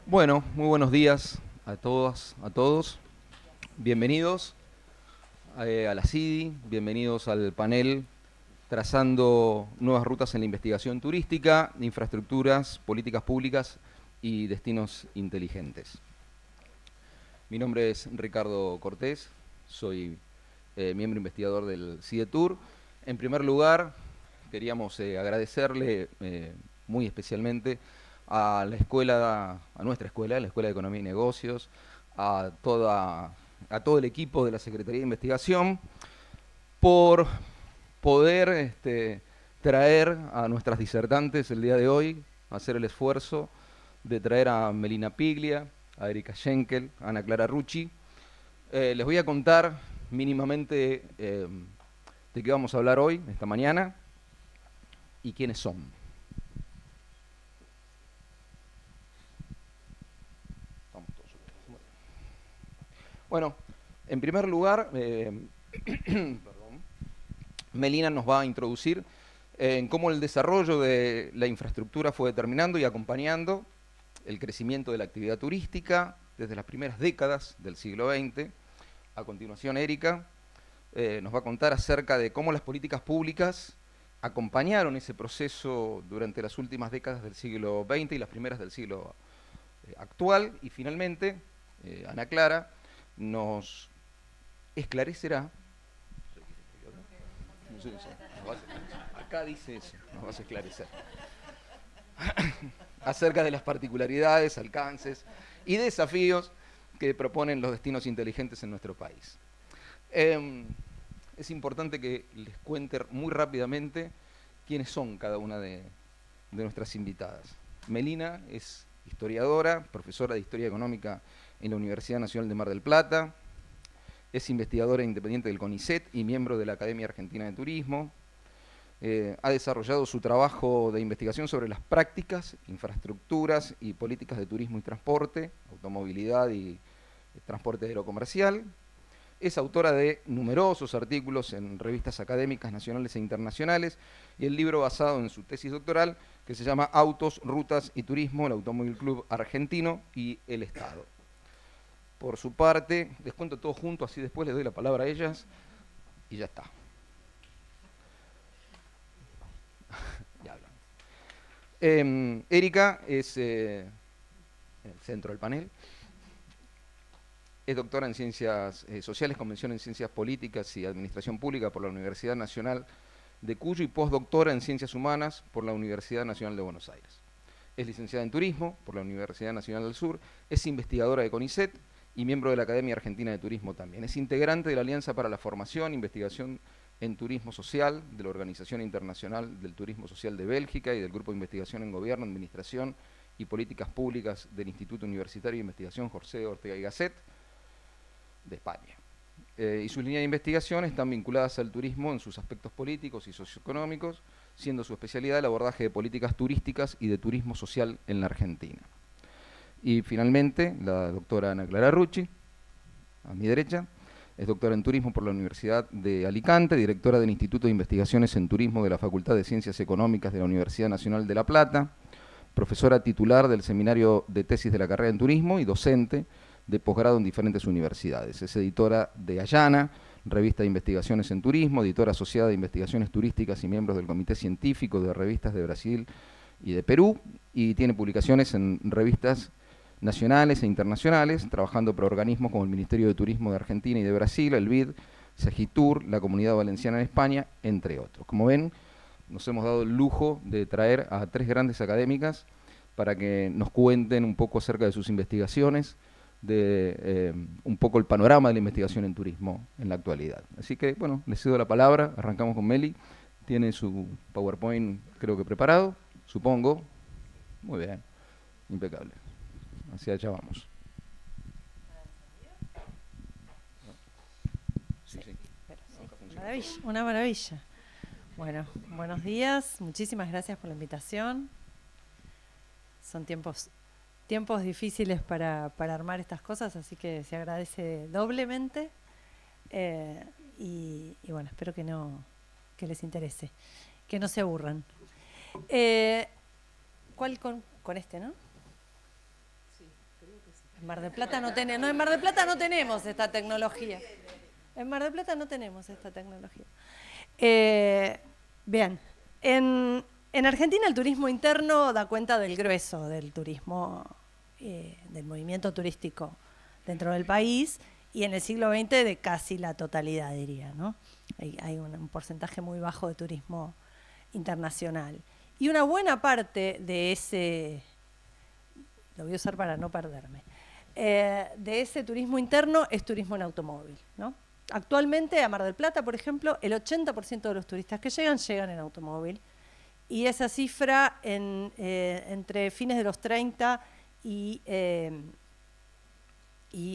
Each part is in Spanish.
Bueno, muy buenos días a todas, a todos. Bienvenidos a la CIDI, bienvenidos al panel Trazando nuevas rutas en la investigación turística, infraestructuras, políticas públicas y destinos inteligentes. Mi nombre es Ricardo Cortés, soy miembro investigador del CIDETUR. En primer lugar, queríamos agradecerle muy especialmente a la escuela, a nuestra escuela, la Escuela de Economía y Negocios, a todo el equipo de la Secretaría de Investigación, por poder traer a nuestras disertantes el día de hoy, hacer el esfuerzo de traer a Melina Piglia, a Erika Schenkel, a Ana Clara Rucci. Les voy a contar mínimamente de qué vamos a hablar hoy, esta mañana, y quiénes son. Bueno, en primer lugar, Melina nos va a introducir en cómo el desarrollo de la infraestructura fue determinando y acompañando el crecimiento de la actividad turística desde las primeras décadas del siglo XX. A continuación, Erika nos va a contar acerca de cómo las políticas públicas acompañaron ese proceso durante las últimas décadas del siglo XX y las primeras del siglo actual. Y finalmente, Ana Clara nos esclarecerá. Acá dice eso, nos vas a esclarecer. Acerca de las particularidades, alcances y desafíos que proponen los destinos inteligentes en nuestro país. Es importante que les cuente muy rápidamente quiénes son cada una de nuestras invitadas. Melina es historiadora, profesora de Historia Económica en la Universidad Nacional de Mar del Plata, es investigadora independiente del CONICET y miembro de la Academia Argentina de Turismo. Ha desarrollado su trabajo de investigación sobre las prácticas, infraestructuras y políticas de turismo y transporte, automovilidad y transporte aerocomercial. Es autora de numerosos artículos en revistas académicas nacionales e internacionales y el libro basado en su tesis doctoral que se llama Autos, Rutas y Turismo, el Automóvil Club Argentino y el Estado. Por su parte, les cuento todo junto, así después les doy la palabra a ellas y ya está. Ya hablan. Erika es el centro del panel. Es doctora en Ciencias Sociales, con mención en Ciencias Políticas y Administración Pública por la Universidad Nacional de Cuyo y postdoctora en Ciencias Humanas por la Universidad Nacional de Buenos Aires. Es licenciada en Turismo por la Universidad Nacional del Sur, es investigadora de CONICET y miembro de la Academia Argentina de Turismo también. Es integrante de la Alianza para la Formación e Investigación en Turismo Social, de la Organización Internacional del Turismo Social de Bélgica y del Grupo de Investigación en Gobierno, Administración y Políticas Públicas del Instituto Universitario de Investigación José Ortega y Gasset, de España. Y sus líneas de investigación están vinculadas al turismo en sus aspectos políticos y socioeconómicos, siendo su especialidad el abordaje de políticas turísticas y de turismo social en la Argentina. Y finalmente, la doctora Ana Clara Rucci, a mi derecha, es doctora en Turismo por la Universidad de Alicante, directora del Instituto de Investigaciones en Turismo de la Facultad de Ciencias Económicas de la Universidad Nacional de La Plata, profesora titular del Seminario de Tesis de la Carrera en Turismo y docente de posgrado en diferentes universidades. Es editora de Ayana, revista de investigaciones en turismo, editora asociada de investigaciones turísticas y miembros del Comité Científico de Revistas de Brasil y de Perú, y tiene publicaciones en revistas nacionales e internacionales, trabajando para organismos como el Ministerio de Turismo de Argentina y de Brasil, el BID, Segitur, la Comunidad Valenciana en España, entre otros. Como ven, nos hemos dado el lujo de traer a tres grandes académicas para que nos cuenten un poco acerca de sus investigaciones, de un poco el panorama de la investigación en turismo en la actualidad. Así que, bueno, les cedo la palabra, arrancamos con Meli, tiene su PowerPoint creo que preparado, supongo. Muy bien, impecable. Hacia allá vamos. Sí, sí. Maravilla, una maravilla. Bueno, buenos días, muchísimas gracias por la invitación. Son tiempos difíciles para armar estas cosas, así que se agradece doblemente. Y bueno, espero que les interese, que no se aburran. ¿Cuál con este, no? Sí. En Mar del Plata no tenemos, no, en Mar del Plata no tenemos esta tecnología. En Mar del Plata no tenemos esta tecnología. Bien, en Argentina el turismo interno da cuenta del grueso del turismo, del movimiento turístico dentro del país, y en el siglo XX de casi la totalidad, diría, ¿no? Hay un porcentaje muy bajo de turismo internacional. Y una buena parte de ese, lo voy a usar para no perderme, de ese turismo interno es turismo en automóvil, ¿no? Actualmente a Mar del Plata, por ejemplo, el 80% de los turistas que llegan en automóvil, y esa cifra entre fines de los 30 y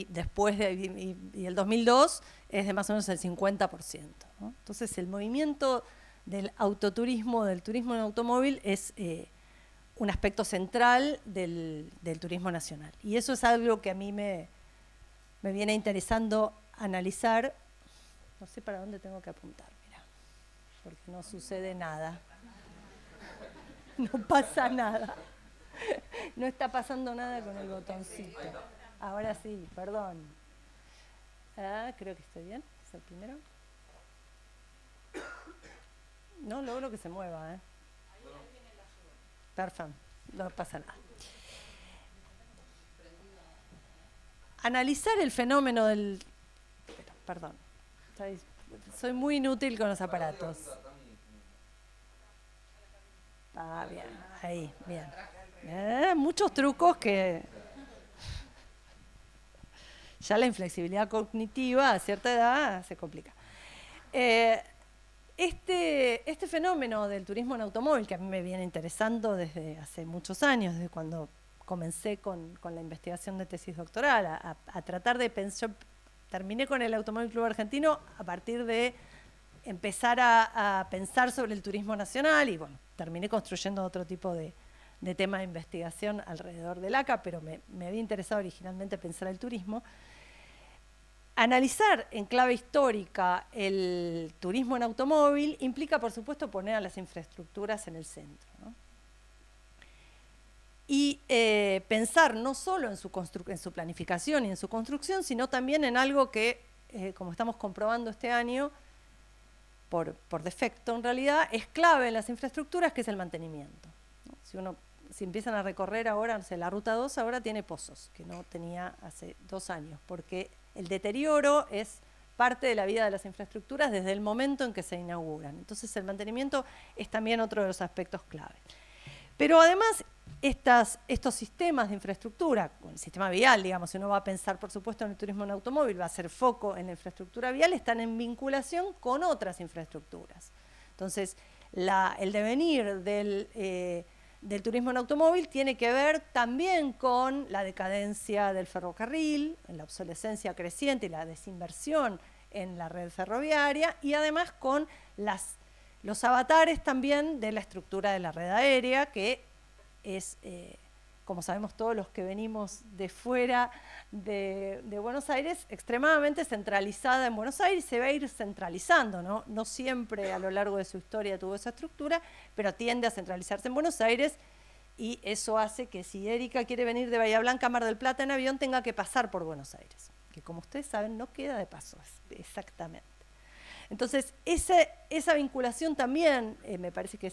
después y el 2002 es de más o menos el 50%, ¿no? Entonces el movimiento del autoturismo, del turismo en automóvil, es un aspecto central del turismo nacional. Y eso es algo que a mí me viene interesando analizar. No sé para dónde tengo que apuntar, mira, porque no sucede nada. No pasa nada. No está pasando nada con el botoncito. Ahora sí, perdón. Creo que estoy bien. ¿Es el primero? No logro que se mueva, ¿eh? Perfecto, no pasa nada. Analizar el fenómeno del... Perdón, soy muy inútil con los aparatos. Bien, ahí, bien. Muchos trucos que... Ya la inflexibilidad cognitiva a cierta edad se complica. Este fenómeno del turismo en automóvil, que a mí me viene interesando desde hace muchos años, desde cuando comencé con la investigación de tesis doctoral, a tratar de pensar, terminé con el Automóvil Club Argentino a partir de empezar a pensar sobre el turismo nacional, y bueno, terminé construyendo otro tipo de tema de investigación alrededor del ACA, pero me había interesado originalmente pensar el turismo. Analizar en clave histórica el turismo en automóvil implica, por supuesto, poner a las infraestructuras en el centro, ¿no? Y pensar no solo en su planificación y en su construcción, sino también en algo que, como estamos comprobando este año, por defecto en realidad, es clave en las infraestructuras, que es el mantenimiento, ¿no? Si empiezan a recorrer ahora, no sé, la Ruta 2 ahora tiene pozos, que no tenía hace 2 años, porque el deterioro es parte de la vida de las infraestructuras desde el momento en que se inauguran. Entonces el mantenimiento es también otro de los aspectos clave. Pero además estos sistemas de infraestructura, el sistema vial, digamos, si uno va a pensar por supuesto en el turismo en automóvil, va a hacer foco en la infraestructura vial, están en vinculación con otras infraestructuras. Entonces el devenir del turismo en automóvil tiene que ver también con la decadencia del ferrocarril, en la obsolescencia creciente y la desinversión en la red ferroviaria, y además con los avatares también de la estructura de la red aérea, que es, como sabemos todos los que venimos de fuera de Buenos Aires, extremadamente centralizada en Buenos Aires, se va a ir centralizando, ¿no? No siempre a lo largo de su historia tuvo esa estructura, pero tiende a centralizarse en Buenos Aires, y eso hace que si Erika quiere venir de Bahía Blanca a Mar del Plata en avión, tenga que pasar por Buenos Aires, que como ustedes saben no queda de paso, exactamente. Entonces esa vinculación también me parece que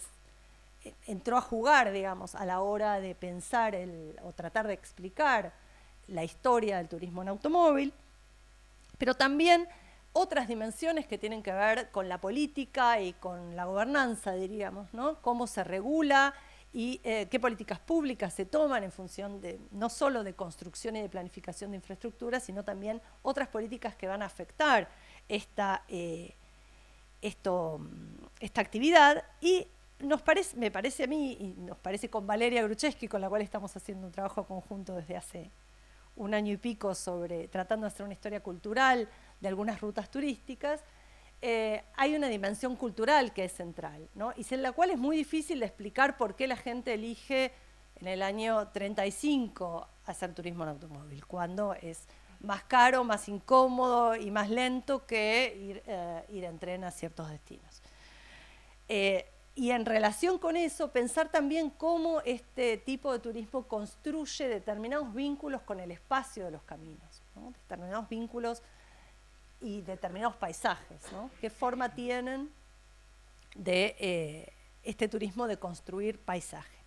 entró a jugar, digamos, a la hora de pensar o tratar de explicar la historia del turismo en automóvil, pero también otras dimensiones que tienen que ver con la política y con la gobernanza, diríamos, ¿no? Cómo se regula y qué políticas públicas se toman en función de no solo de construcción y de planificación de infraestructuras, sino también otras políticas que van a afectar esta actividad. Y me parece a mí, y nos parece con Valeria Grucheski, con la cual estamos haciendo un trabajo conjunto desde hace 1 año y pico, tratando de hacer una historia cultural de algunas rutas turísticas, hay una dimensión cultural que es central, ¿no? Y en la cual es muy difícil de explicar por qué la gente elige en el año 35 hacer turismo en automóvil, cuando es más caro, más incómodo y más lento que ir en tren a ciertos destinos. Y en relación con eso, pensar también cómo este tipo de turismo construye determinados vínculos con el espacio de los caminos, ¿no? Determinados vínculos y determinados paisajes, ¿no? ¿Qué forma tienen de este turismo de construir paisaje?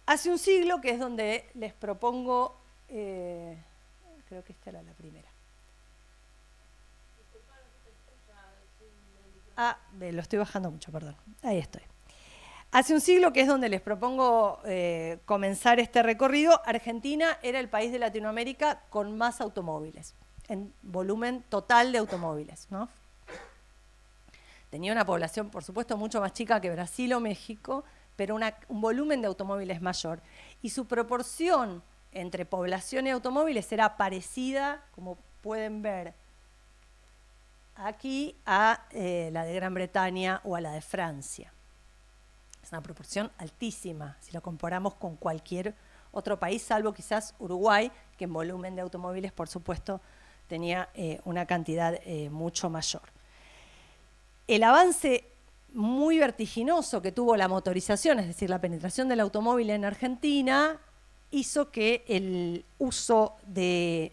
Hace un siglo, que es donde les propongo, creo que esta era la primera. Lo estoy bajando mucho, perdón. Ahí estoy. Hace un siglo, que es donde les propongo comenzar este recorrido, Argentina era el país de Latinoamérica con más automóviles, en volumen total de automóviles, ¿no? Tenía una población, por supuesto, mucho más chica que Brasil o México, pero un volumen de automóviles mayor. Y su proporción entre población y automóviles era parecida, como pueden ver aquí, a la de Gran Bretaña o a la de Francia. Es una proporción altísima si lo comparamos con cualquier otro país, salvo quizás Uruguay, que en volumen de automóviles, por supuesto, tenía una cantidad mucho mayor. El avance muy vertiginoso que tuvo la motorización, es decir, la penetración del automóvil en Argentina, hizo que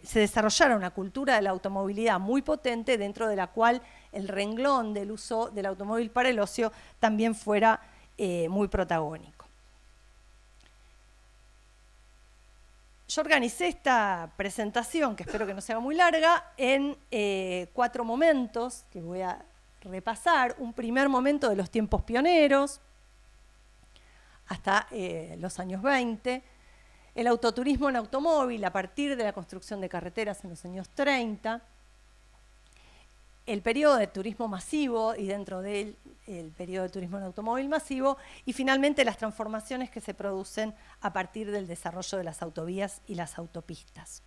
se desarrollara una cultura de la automovilidad muy potente, dentro de la cual el renglón del uso del automóvil para el ocio también fuera muy protagónico. Yo organicé esta presentación, que espero que no sea muy larga, en 4 momentos que voy a repasar. Un primer momento de los tiempos pioneros, hasta los años 20, el autoturismo en automóvil a partir de la construcción de carreteras en los años 30, el periodo de turismo masivo y dentro de él el periodo de turismo en automóvil masivo, y finalmente las transformaciones que se producen a partir del desarrollo de las autovías y las autopistas.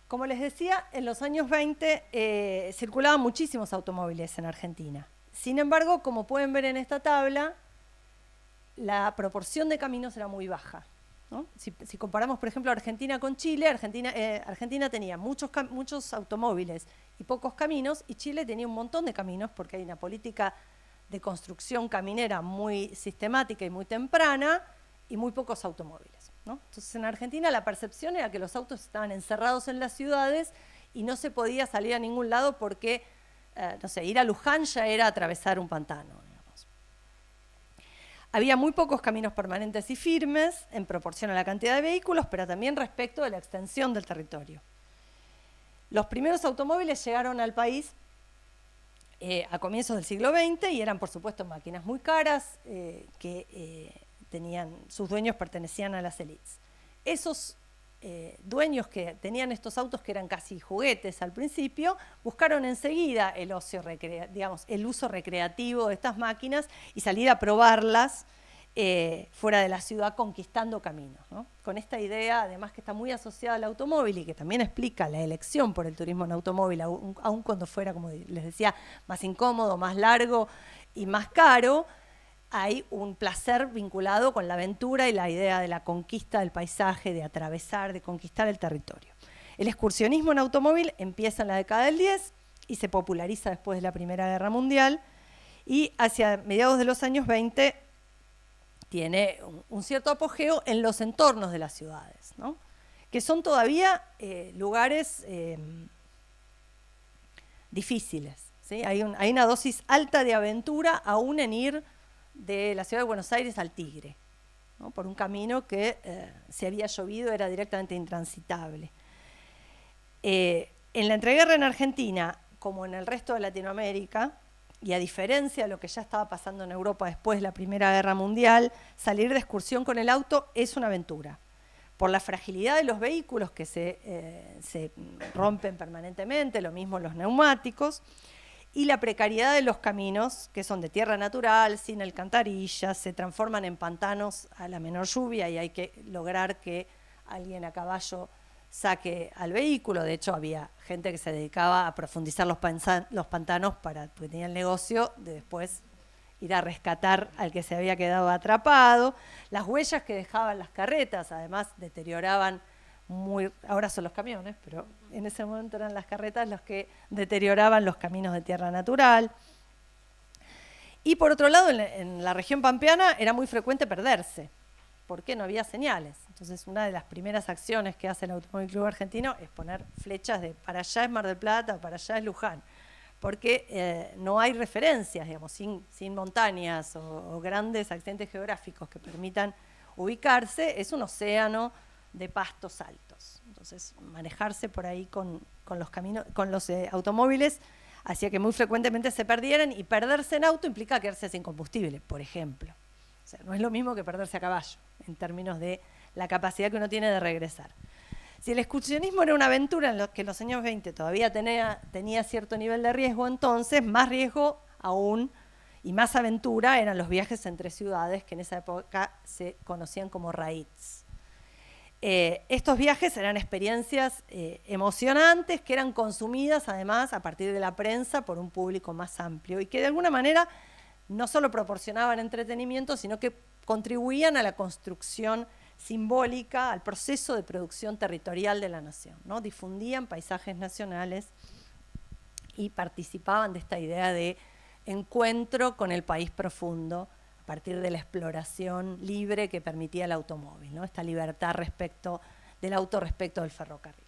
Como les decía, en los años 20 circulaban muchísimos automóviles en Argentina. Sin embargo, como pueden ver en esta tabla, la proporción de caminos era muy baja, ¿no? Si comparamos, por ejemplo, Argentina con Chile, Argentina tenía muchos automóviles y pocos caminos, y Chile tenía un montón de caminos porque hay una política de construcción caminera muy sistemática y muy temprana y muy pocos automóviles, ¿no? Entonces, en Argentina la percepción era que los autos estaban encerrados en las ciudades y no se podía salir a ningún lado porque, no sé, ir a Luján ya era atravesar un pantano. Había muy pocos caminos permanentes y firmes en proporción a la cantidad de vehículos, pero también respecto de la extensión del territorio. Los primeros automóviles llegaron al país a comienzos del siglo XX y eran, por supuesto, máquinas muy caras que sus dueños pertenecían a las élites. Esos dueños que tenían estos autos, que eran casi juguetes al principio, buscaron enseguida el uso recreativo de estas máquinas y salir a probarlas fuera de la ciudad, conquistando caminos, ¿no? Con esta idea, además, que está muy asociada al automóvil y que también explica la elección por el turismo en automóvil, aun cuando fuera, como les decía, más incómodo, más largo y más caro. Hay un placer vinculado con la aventura y la idea de la conquista del paisaje, de atravesar, de conquistar el territorio. El excursionismo en automóvil empieza en la década del 10 y se populariza después de la Primera Guerra Mundial, y hacia mediados de los años 20 tiene un cierto apogeo en los entornos de las ciudades, ¿no? Que son todavía lugares difíciles, ¿sí? Hay una dosis alta de aventura aún en ir de la ciudad de Buenos Aires al Tigre, ¿no? Por un camino que, si había llovido, era directamente intransitable. En la entreguerra en Argentina, como en el resto de Latinoamérica, y a diferencia de lo que ya estaba pasando en Europa después de la Primera Guerra Mundial, salir de excursión con el auto es una aventura. Por la fragilidad de los vehículos que se rompen permanentemente, lo mismo los neumáticos, y la precariedad de los caminos, que son de tierra natural, sin alcantarillas, se transforman en pantanos a la menor lluvia y hay que lograr que alguien a caballo saque al vehículo. De hecho, había gente que se dedicaba a profundizar los pantanos porque tenía el negocio de después ir a rescatar al que se había quedado atrapado. Las huellas que dejaban las carretas, además, deterioraban ahora son los camiones, pero en ese momento eran las carretas los que deterioraban los caminos de tierra natural. Y por otro lado, en la región pampeana era muy frecuente perderse, porque no había señales. Entonces, una de las primeras acciones que hace el Automóvil Club Argentino es poner flechas de para allá es Mar del Plata, para allá es Luján, porque no hay referencias, digamos, sin montañas o grandes accidentes geográficos que permitan ubicarse, es un océano de pastos altos. Entonces, manejarse por ahí con los caminos, con los automóviles hacía que muy frecuentemente se perdieran, y perderse en auto implica quedarse sin combustible, por ejemplo. O sea, no es lo mismo que perderse a caballo, en términos de la capacidad que uno tiene de regresar. Si el excursionismo era una aventura en lo que en los años 20 todavía tenía cierto nivel de riesgo, entonces más riesgo aún y más aventura eran los viajes entre ciudades, que en esa época se conocían como raids. Estos viajes eran experiencias emocionantes que eran consumidas además a partir de la prensa por un público más amplio y que de alguna manera no solo proporcionaban entretenimiento, sino que contribuían a la construcción simbólica, al proceso de producción territorial de la nación, ¿no? Difundían paisajes nacionales y participaban de esta idea de encuentro con el país profundo a partir de la exploración libre que permitía el automóvil, ¿no? Esta libertad del auto respecto del ferrocarril.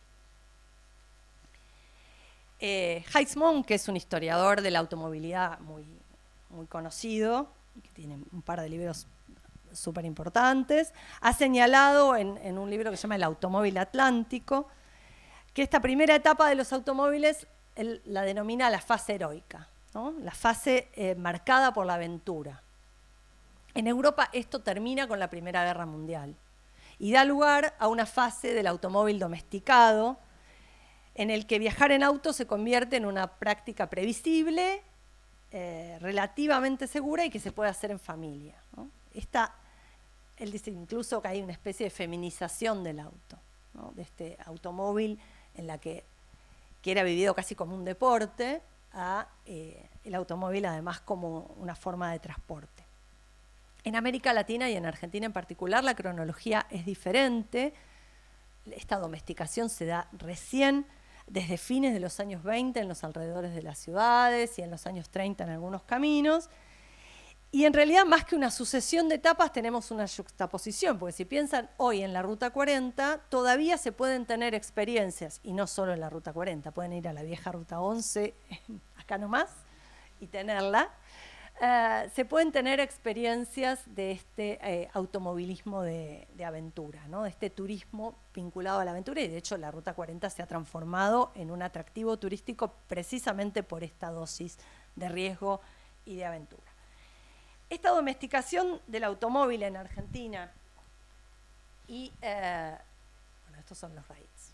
Heinz Monk, que es un historiador de la automovilidad muy conocido, que tiene un par de libros súper importantes, ha señalado en un libro que se llama El automóvil atlántico, que esta primera etapa de los automóviles él la denomina la fase heroica, ¿no? La fase marcada por la aventura. En Europa esto termina con la Primera Guerra Mundial y da lugar a una fase del automóvil domesticado, en el que viajar en auto se convierte en una práctica previsible, relativamente segura y que se puede hacer en familia, ¿no? Él dice incluso que hay una especie de feminización del auto, ¿no? De este automóvil en la que era vivido casi como un deporte, a el automóvil además como una forma de transporte. En América Latina y en Argentina en particular la cronología es diferente. Esta domesticación se da recién desde fines de los años 20 en los alrededores de las ciudades y en los años 30 en algunos caminos. Y en realidad, más que una sucesión de etapas, tenemos una juxtaposición, porque si piensan hoy en la Ruta 40, todavía se pueden tener experiencias, y no solo en la Ruta 40, pueden ir a la vieja Ruta 11, acá nomás, y tenerla. Se pueden tener experiencias de este automovilismo de aventura, ¿no? De este turismo vinculado a la aventura, y de hecho la Ruta 40 se ha transformado en un atractivo turístico precisamente por esta dosis de riesgo y de aventura. Esta domesticación del automóvil en Argentina y, bueno, estos son los raids.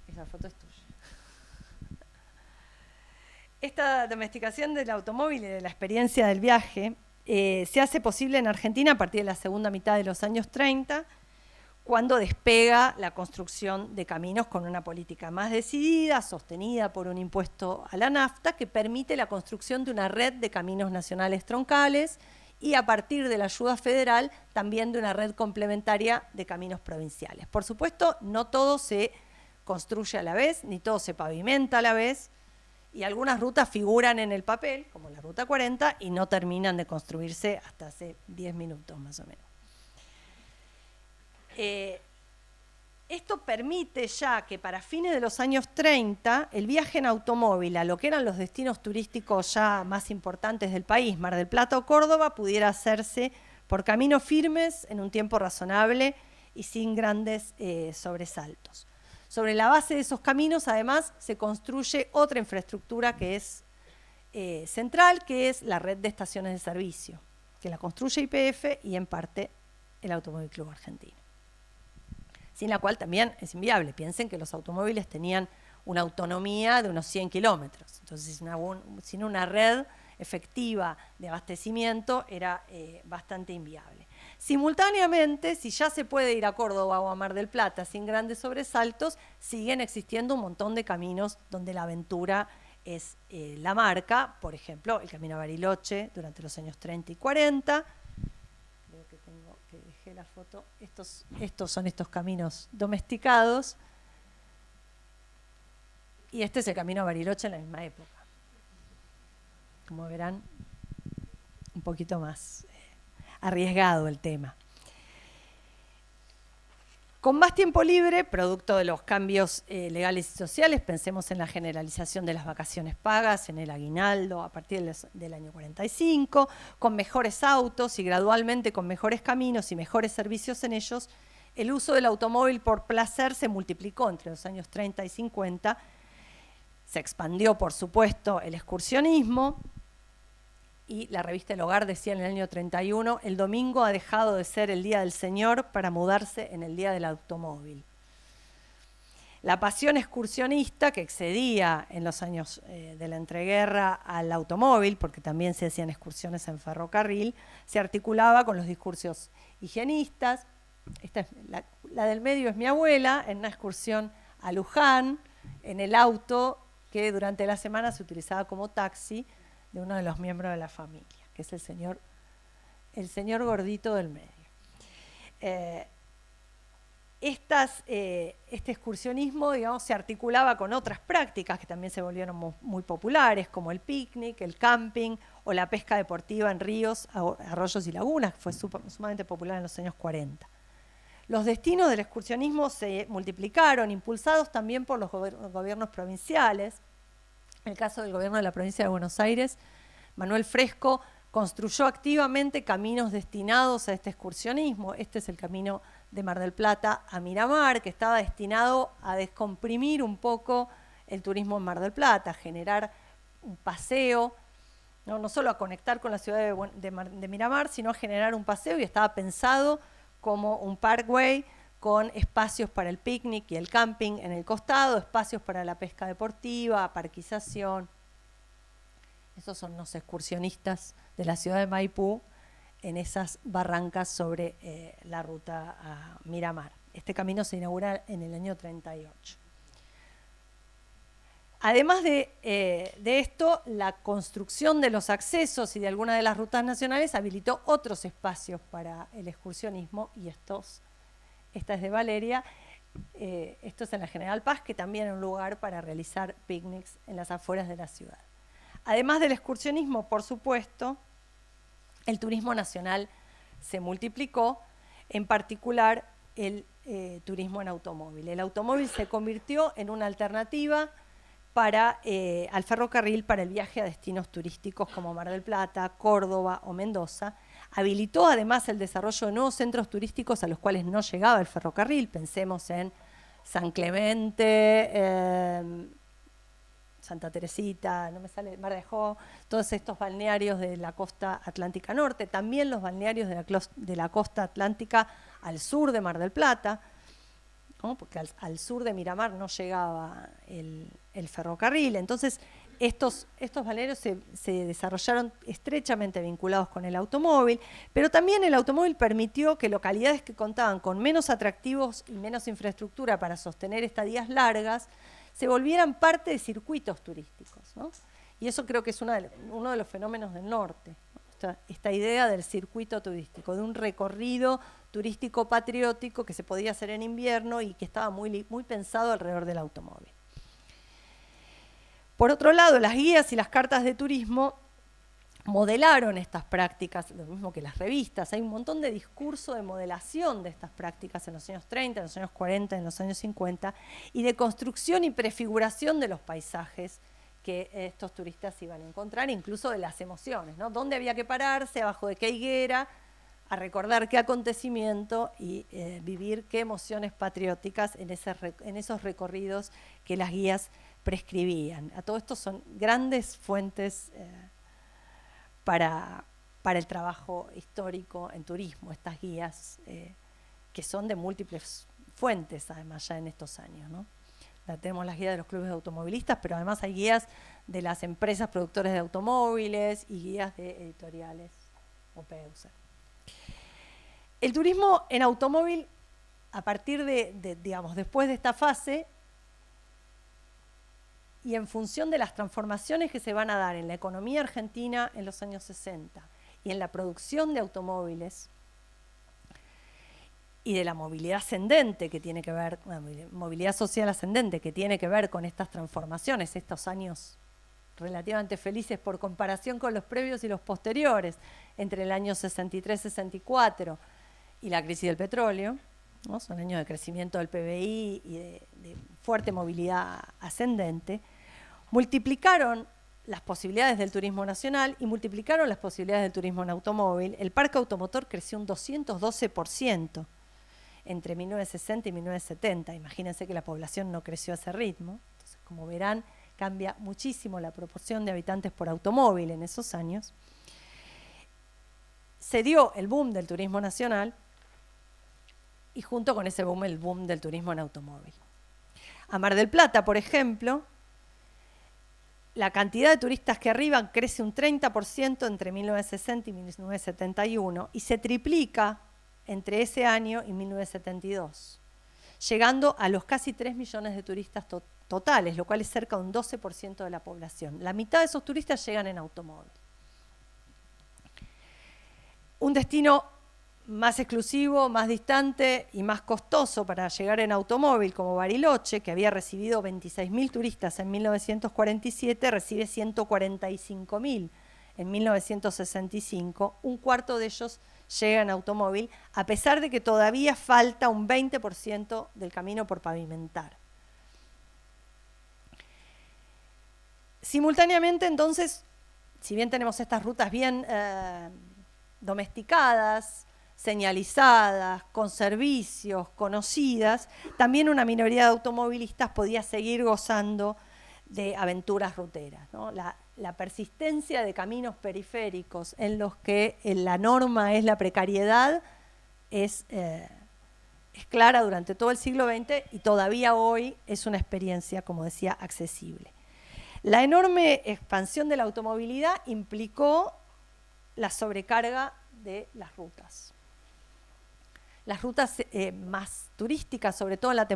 Esa foto es tuya. Esta domesticación del automóvil y de la experiencia del viaje se hace posible en Argentina a partir de la segunda mitad de los años 30, cuando despega la construcción de caminos con una política más decidida, sostenida por un impuesto a la nafta, que permite la construcción de una red de caminos nacionales troncales y a partir de la ayuda federal también de una red complementaria de caminos provinciales. Por supuesto, no todo se construye a la vez, ni todo se pavimenta a la vez, y algunas rutas figuran en el papel, como la Ruta 40, y no terminan de construirse hasta hace 10 minutos más o menos. Esto permite ya que para fines de los años 30 el viaje en automóvil a lo que eran los destinos turísticos ya más importantes del país, Mar del Plata o Córdoba, pudiera hacerse por caminos firmes en un tiempo razonable y sin grandes sobresaltos. Sobre la base de esos caminos, además, se construye otra infraestructura que es central, que es la red de estaciones de servicio, que la construye YPF y en parte el Automóvil Club Argentino, sin la cual también es inviable. Piensen que los automóviles tenían una autonomía de unos 100 kilómetros. Entonces, sin una red efectiva de abastecimiento era bastante inviable. Simultáneamente, si ya se puede ir a Córdoba o a Mar del Plata sin grandes sobresaltos, siguen existiendo un montón de caminos donde la aventura es la marca. Por ejemplo, el Camino a Bariloche durante los años 30 y 40. Creo que dejé la foto. Estos son estos caminos domesticados. Y este es el Camino a Bariloche en la misma época. Como verán, un poquito más arriesgado el tema. Con más tiempo libre, producto de los cambios legales y sociales, pensemos en la generalización de las vacaciones pagas, en el aguinaldo a partir del año 45, con mejores autos y gradualmente con mejores caminos y mejores servicios en ellos, el uso del automóvil por placer se multiplicó entre los años 30 y 50, se expandió, por supuesto, el excursionismo, y la revista El Hogar decía en el año 31, el domingo ha dejado de ser el día del Señor para mudarse en el día del automóvil. La pasión excursionista, que excedía en los años de la entreguerra al automóvil, porque también se hacían excursiones en ferrocarril, se articulaba con los discursos higienistas. Esta es la del medio es mi abuela, en una excursión a Luján, en el auto que durante la semana se utilizaba como taxi de uno de los miembros de la familia, que es el señor gordito del medio. Este excursionismo, digamos, se articulaba con otras prácticas que también se volvieron muy populares, como el picnic, el camping o la pesca deportiva en ríos, arroyos y lagunas, que fue sumamente popular en los años 40. Los destinos del excursionismo se multiplicaron, impulsados también por los gobiernos provinciales. En el caso del gobierno de la provincia de Buenos Aires, Manuel Fresco construyó activamente caminos destinados a este excursionismo. Este es el camino de Mar del Plata a Miramar, que estaba destinado a descomprimir un poco el turismo en Mar del Plata, a generar un paseo, no solo a conectar con la ciudad de Miramar, sino a generar un paseo, y estaba pensado como un parkway con espacios para el picnic y el camping en el costado, espacios para la pesca deportiva, parquización. Esos son los excursionistas de la ciudad de Maipú en esas barrancas sobre la ruta a Miramar. Este camino se inaugura en el año 38. Además de esto, la construcción de los accesos y de algunas de las rutas nacionales habilitó otros espacios para el excursionismo, y esta es de Valeria, esto es en la General Paz, que también es un lugar para realizar picnics en las afueras de la ciudad. Además del excursionismo, por supuesto, el turismo nacional se multiplicó, en particular el turismo en automóvil. El automóvil se convirtió en una alternativa al ferrocarril para el viaje a destinos turísticos como Mar del Plata, Córdoba o Mendoza. Habilitó además el desarrollo de nuevos centros turísticos a los cuales no llegaba el ferrocarril. Pensemos en San Clemente, Santa Teresita, no me sale, Mar de Ajó, todos estos balnearios de la costa atlántica norte, también los balnearios de la costa atlántica al sur de Mar del Plata, ¿no? Porque al sur de Miramar no llegaba el ferrocarril. Entonces, estos balnearios se desarrollaron estrechamente vinculados con el automóvil, pero también el automóvil permitió que localidades que contaban con menos atractivos y menos infraestructura para sostener estadías largas se volvieran parte de circuitos turísticos, ¿no? Y eso creo que es uno de los fenómenos del norte, ¿no? Esta idea del circuito turístico, de un recorrido turístico patriótico que se podía hacer en invierno y que estaba muy pensado alrededor del automóvil. Por otro lado, las guías y las cartas de turismo modelaron estas prácticas, lo mismo que las revistas. Hay un montón de discurso de modelación de estas prácticas en los años 30, en los años 40, en los años 50, y de construcción y prefiguración de los paisajes que estos turistas iban a encontrar, incluso de las emociones, ¿no? Dónde había que pararse, abajo de qué higuera, a recordar qué acontecimiento y vivir qué emociones patrióticas en esos recorridos que las guías prescribían. A todo esto son grandes fuentes para el trabajo histórico en turismo, estas guías que son de múltiples fuentes, además, ya en estos años, ¿no? Tenemos las guías de los clubes de automovilistas, pero además hay guías de las empresas productoras de automóviles y guías de editoriales o Peuser. El turismo en automóvil, a partir digamos, después de esta fase, y en función de las transformaciones que se van a dar en la economía argentina en los años 60 y en la producción de automóviles y de la movilidad ascendente que tiene que ver, movilidad social ascendente que tiene que ver con estas transformaciones, estos años relativamente felices por comparación con los previos y los posteriores, entre el año 63-64 y la crisis del petróleo, ¿no? Son años de crecimiento del PBI y de fuerte movilidad ascendente, multiplicaron las posibilidades del turismo nacional y multiplicaron las posibilidades del turismo en automóvil. El parque automotor creció un 212% entre 1960 y 1970. Imagínense que la población no creció a ese ritmo. Entonces, como verán, cambia muchísimo la proporción de habitantes por automóvil en esos años. Se dio el boom del turismo nacional y junto con ese boom, el boom del turismo en automóvil. A Mar del Plata, por ejemplo, la cantidad de turistas que arriban crece un 30% entre 1960 y 1971 y se triplica entre ese año y 1972, llegando a los casi 3 millones de turistas totales, lo cual es cerca de un 12% de la población. La mitad de esos turistas llegan en automóvil. Un destino más exclusivo, más distante y más costoso para llegar en automóvil, como Bariloche, que había recibido 26.000 turistas en 1947, recibe 145.000 en 1965. Un cuarto de ellos llega en automóvil, a pesar de que todavía falta un 20% del camino por pavimentar. Simultáneamente, entonces, si bien tenemos estas rutas bien domesticadas, señalizadas, con servicios, conocidas, también una minoría de automovilistas podía seguir gozando de aventuras ruteras, ¿no? La persistencia de caminos periféricos en los que la norma es la precariedad es clara durante todo el siglo XX y todavía hoy es una experiencia, como decía, accesible. La enorme expansión de la automovilidad implicó la sobrecarga de las rutas. Las rutas más turísticas, sobre todo en las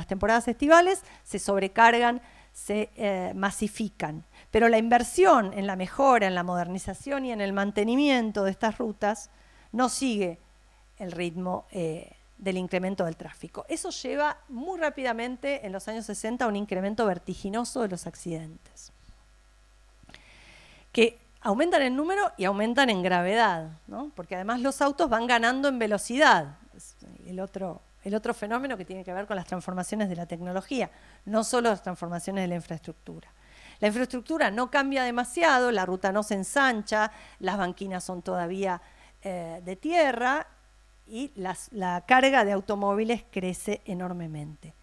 temporadas estivales, se sobrecargan, se masifican. Pero la inversión en la mejora, en la modernización y en el mantenimiento de estas rutas no sigue el ritmo del incremento del tráfico. Eso lleva muy rápidamente, en los años 60, a un incremento vertiginoso de los accidentes, que aumentan en número y aumentan en gravedad, ¿no? Porque además los autos van ganando en velocidad. Es el otro fenómeno que tiene que ver con las transformaciones de la tecnología, no solo las transformaciones de la infraestructura. La infraestructura no cambia demasiado, la ruta no se ensancha, las banquinas son todavía de tierra y la carga de automóviles crece enormemente.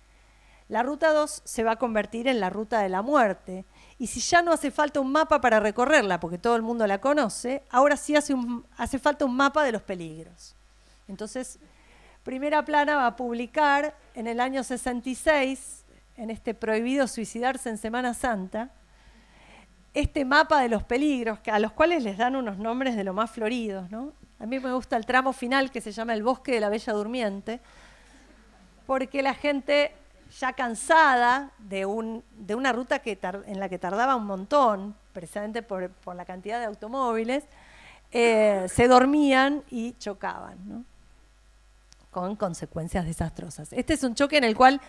La ruta 2 se va a convertir en la ruta de la muerte, y si ya no hace falta un mapa para recorrerla, porque todo el mundo la conoce, ahora sí hace falta un mapa de los peligros. Entonces, Primera Plana va a publicar en el año 66, en este Prohibido Suicidarse en Semana Santa, este mapa de los peligros, a los cuales les dan unos nombres de lo más floridos, ¿no? A mí me gusta el tramo final, que se llama El Bosque de la Bella Durmiente, porque la gente, ya cansada de una ruta en la que tardaba un montón, precisamente por la cantidad de automóviles, se dormían y chocaban, ¿no? Con consecuencias desastrosas. Este es un choque en el cual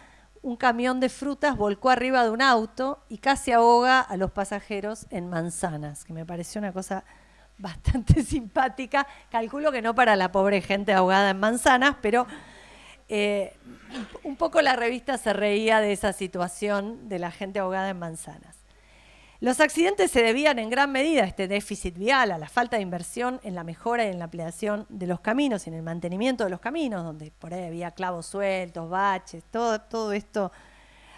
un camión de frutas volcó arriba de un auto y casi ahoga a los pasajeros en manzanas, que me pareció una cosa bastante simpática. Calculo que no para la pobre gente ahogada en manzanas, pero un poco la revista se reía de esa situación de la gente ahogada en manzanas. Los accidentes se debían en gran medida a este déficit vial, a la falta de inversión en la mejora y en la ampliación de los caminos y en el mantenimiento de los caminos, donde por ahí había clavos sueltos, baches, todo esto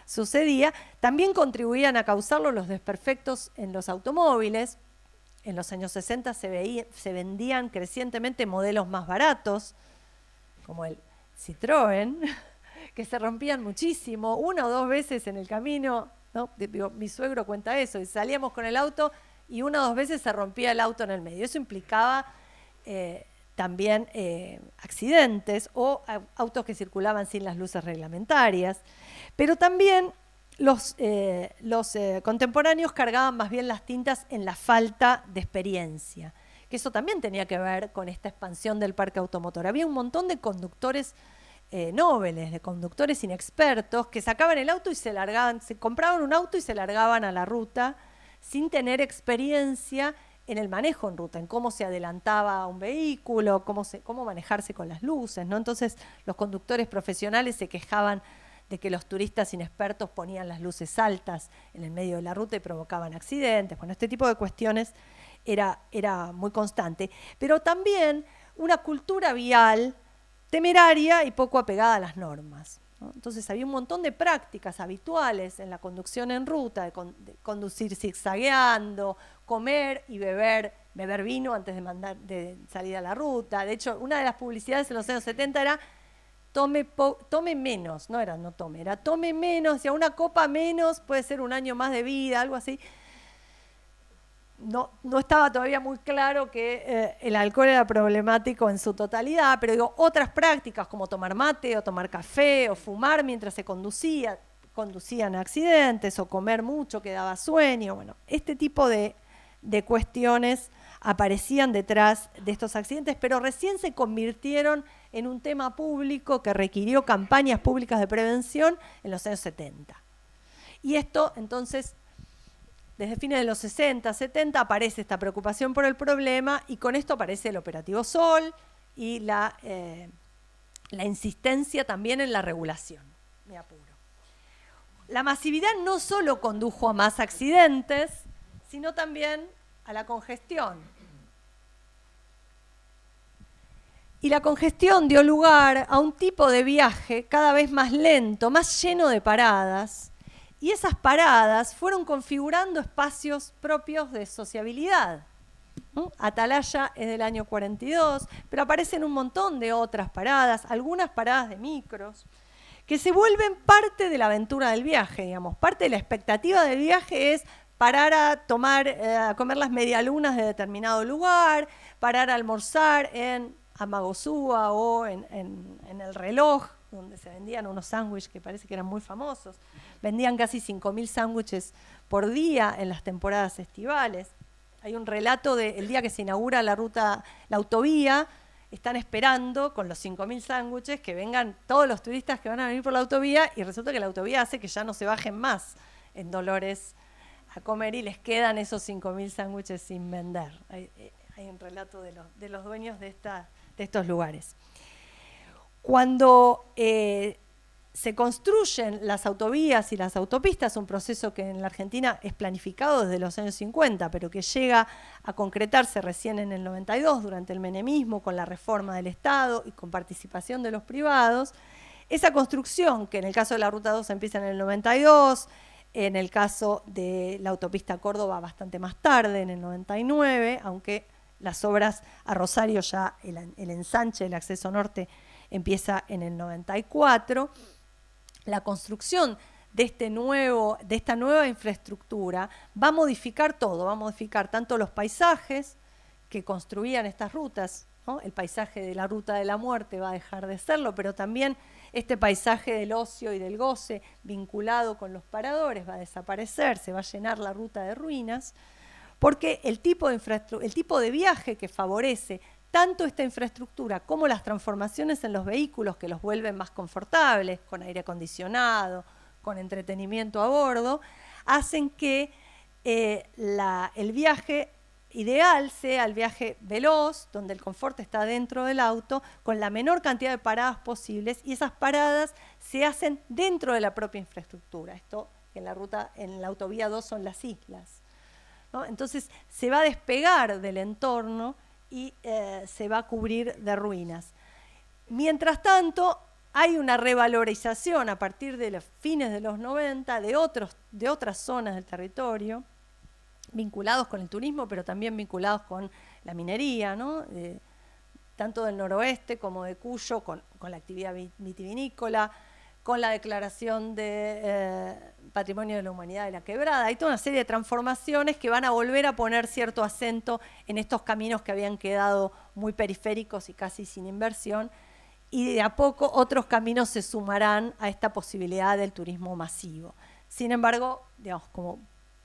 sucedía. También contribuían a causarlo los desperfectos en los automóviles. En los años 60 se vendían crecientemente modelos más baratos, como el Citroën, que se rompían muchísimo, 1 o 2 veces en el camino, ¿no? Mi suegro cuenta eso, y salíamos con el auto y 1 o 2 veces se rompía el auto en el medio. Eso implicaba también accidentes o autos que circulaban sin las luces reglamentarias, pero también los contemporáneos cargaban más bien las tintas en la falta de experiencia, que eso también tenía que ver con esta expansión del parque automotor. Había un montón de conductores nobles, de conductores inexpertos, que sacaban el auto y se largaban, se compraban un auto y se largaban a la ruta sin tener experiencia en el manejo en ruta, en cómo se adelantaba un vehículo, cómo manejarse con las luces, ¿no? Entonces los conductores profesionales se quejaban de que los turistas inexpertos ponían las luces altas en el medio de la ruta y provocaban accidentes. Bueno, este tipo de cuestiones era muy constante, pero también una cultura vial temeraria y poco apegada a las normas, ¿no? Entonces había un montón de prácticas habituales en la conducción en ruta, de conducir zigzagueando, comer y beber vino antes de salir a la ruta. De hecho, una de las publicidades en los años 70 era tome menos, no era no tome, era tome menos, y a una copa menos puede ser un año más de vida, algo así. No estaba todavía muy claro que el alcohol era problemático en su totalidad, pero digo, otras prácticas como tomar mate o tomar café o fumar mientras se conducían a accidentes, o comer mucho que daba sueño. Bueno, este tipo de cuestiones aparecían detrás de estos accidentes, pero recién se convirtieron en un tema público que requirió campañas públicas de prevención en los años 70. Y esto, entonces, desde fines de los 60, 70, aparece esta preocupación por el problema, y con esto aparece el Operativo Sol y la insistencia también en la regulación. Me apuro. La masividad no solo condujo a más accidentes, sino también a la congestión. Y la congestión dio lugar a un tipo de viaje cada vez más lento, más lleno de paradas, y esas paradas fueron configurando espacios propios de sociabilidad, ¿no? Atalaya es del año 42, pero aparecen un montón de otras paradas, algunas paradas de micros, que se vuelven parte de la aventura del viaje, digamos. Parte de la expectativa del viaje es parar a comer las medialunas de determinado lugar, parar a almorzar en Amagosúa o en El Reloj, donde se vendían unos sándwiches que parece que eran muy famosos. Vendían casi 5.000 sándwiches por día en las temporadas estivales. Hay un relato del día que se inaugura la autovía, están esperando con los 5.000 sándwiches que vengan todos los turistas que van a venir por la autovía, y resulta que la autovía hace que ya no se bajen más en Dolores a comer y les quedan esos 5.000 sándwiches sin vender. Hay un relato de los dueños de estos lugares. Cuando se construyen las autovías y las autopistas, un proceso que en la Argentina es planificado desde los años 50, pero que llega a concretarse recién en el 92, durante el menemismo, con la reforma del Estado y con participación de los privados, esa construcción, que en el caso de la Ruta 2 empieza en el 92, en el caso de la autopista Córdoba bastante más tarde, en el 99, aunque las obras a Rosario ya, el ensanche del acceso norte empieza en el 94, la construcción de esta nueva infraestructura va a modificar todo, va a modificar tanto los paisajes que construían estas rutas, ¿no? El paisaje de la Ruta de la Muerte va a dejar de serlo, pero también este paisaje del ocio y del goce vinculado con los paradores va a desaparecer, se va a llenar la ruta de ruinas, porque el tipo de viaje que favorece tanto esta infraestructura como las transformaciones en los vehículos que los vuelven más confortables, con aire acondicionado, con entretenimiento a bordo, hacen que el viaje ideal sea el viaje veloz, donde el confort está dentro del auto, con la menor cantidad de paradas posibles, y esas paradas se hacen dentro de la propia infraestructura. Esto en la autovía 2 son las islas, ¿no? Entonces se va a despegar del entorno y se va a cubrir de ruinas. Mientras tanto, hay una revalorización a partir de los fines de los 90 de otras zonas del territorio, vinculados con el turismo, pero también vinculados con la minería, ¿no? Tanto del noroeste como de Cuyo, con la actividad vitivinícola, con la declaración de Patrimonio de la Humanidad de la Quebrada. Hay toda una serie de transformaciones que van a volver a poner cierto acento en estos caminos que habían quedado muy periféricos y casi sin inversión, y de a poco otros caminos se sumarán a esta posibilidad del turismo masivo. Sin embargo, digamos, como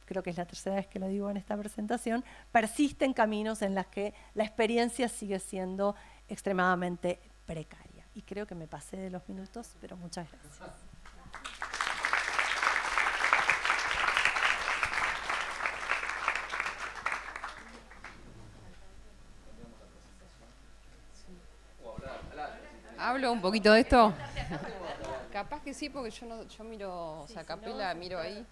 creo que es la tercera vez que lo digo en esta presentación, persisten caminos en los que la experiencia sigue siendo extremadamente precaria. Y creo que me pasé de los minutos, pero muchas gracias. hablo un poquito de esto? Capaz que sí, porque yo miro, o sea, Capela, miro ahí.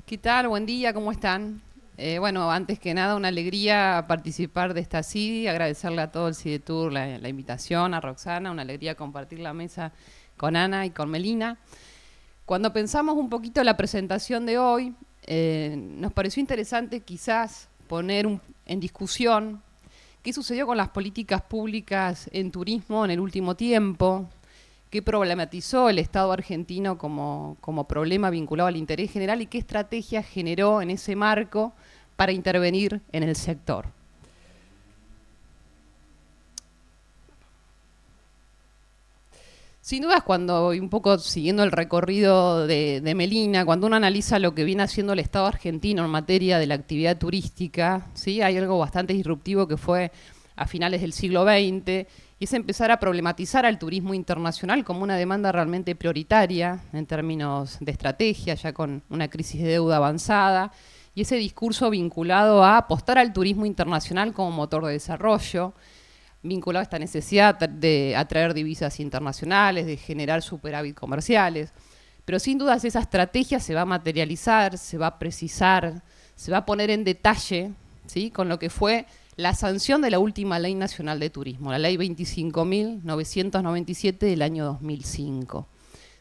¿Qué tal? Buen día, ¿cómo están? Bueno, antes que nada, una alegría participar de esta CIDI, agradecerle a todo el CIDE Tour la invitación, a Roxana, una alegría compartir la mesa con Ana y con Melina. Cuando pensamos un poquito la presentación de hoy, nos pareció interesante quizás poner en discusión qué sucedió con las políticas públicas en turismo en el último tiempo, qué problematizó el Estado argentino como problema vinculado al interés general y qué estrategia generó en ese marco para intervenir en el sector. Sin dudas, cuando, un poco siguiendo el recorrido de Melina, cuando uno analiza lo que viene haciendo el Estado argentino en materia de la actividad turística, ¿sí? Hay algo bastante disruptivo que fue a finales del siglo XX, y es empezar a problematizar al turismo internacional como una demanda realmente prioritaria en términos de estrategia, ya con una crisis de deuda avanzada, y ese discurso vinculado a apostar al turismo internacional como motor de desarrollo, vinculado a esta necesidad de atraer divisas internacionales, de generar superávit comerciales. Pero sin dudas esa estrategia se va a materializar, se va a precisar, se va a poner en detalle, ¿sí?, con lo que fue la sanción de la última Ley Nacional de Turismo, la Ley 25.997 del año 2005.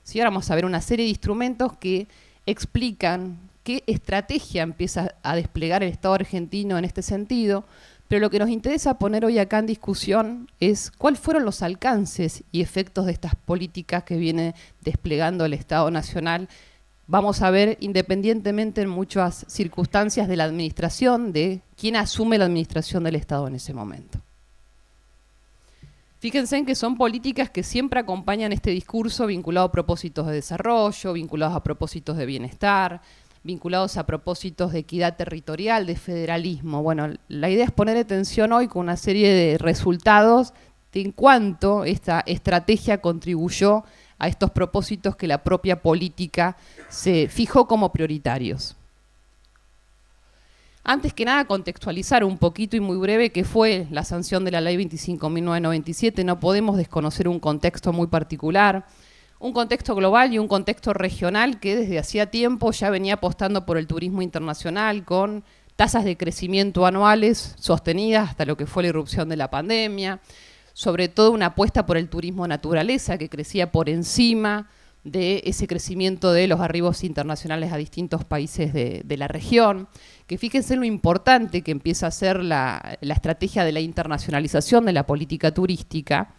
¿Sí? Ahora vamos a ver una serie de instrumentos que explican qué estrategia empieza a desplegar el Estado argentino en este sentido, pero lo que nos interesa poner hoy acá en discusión es cuáles fueron los alcances y efectos de estas políticas que viene desplegando el Estado Nacional. Vamos a ver, independientemente en muchas circunstancias de la administración, de quién asume la administración del Estado en ese momento. Fíjense en que son políticas que siempre acompañan este discurso vinculado a propósitos de desarrollo, vinculados a propósitos de bienestar, vinculados a propósitos de equidad territorial, de federalismo. Bueno, la idea es poner atención hoy con una serie de resultados de en cuánto esta estrategia contribuyó a estos propósitos que la propia política se fijó como prioritarios. Antes que nada, contextualizar un poquito y muy breve qué fue la sanción de la Ley 25.997. No podemos desconocer un contexto muy particular, un contexto global y un contexto regional que desde hacía tiempo ya venía apostando por el turismo internacional con tasas de crecimiento anuales sostenidas hasta lo que fue la irrupción de la pandemia, sobre todo una apuesta por el turismo naturaleza que crecía por encima de ese crecimiento de los arribos internacionales a distintos países de la región, que fíjense lo importante que empieza a ser la estrategia de la internacionalización de la política turística,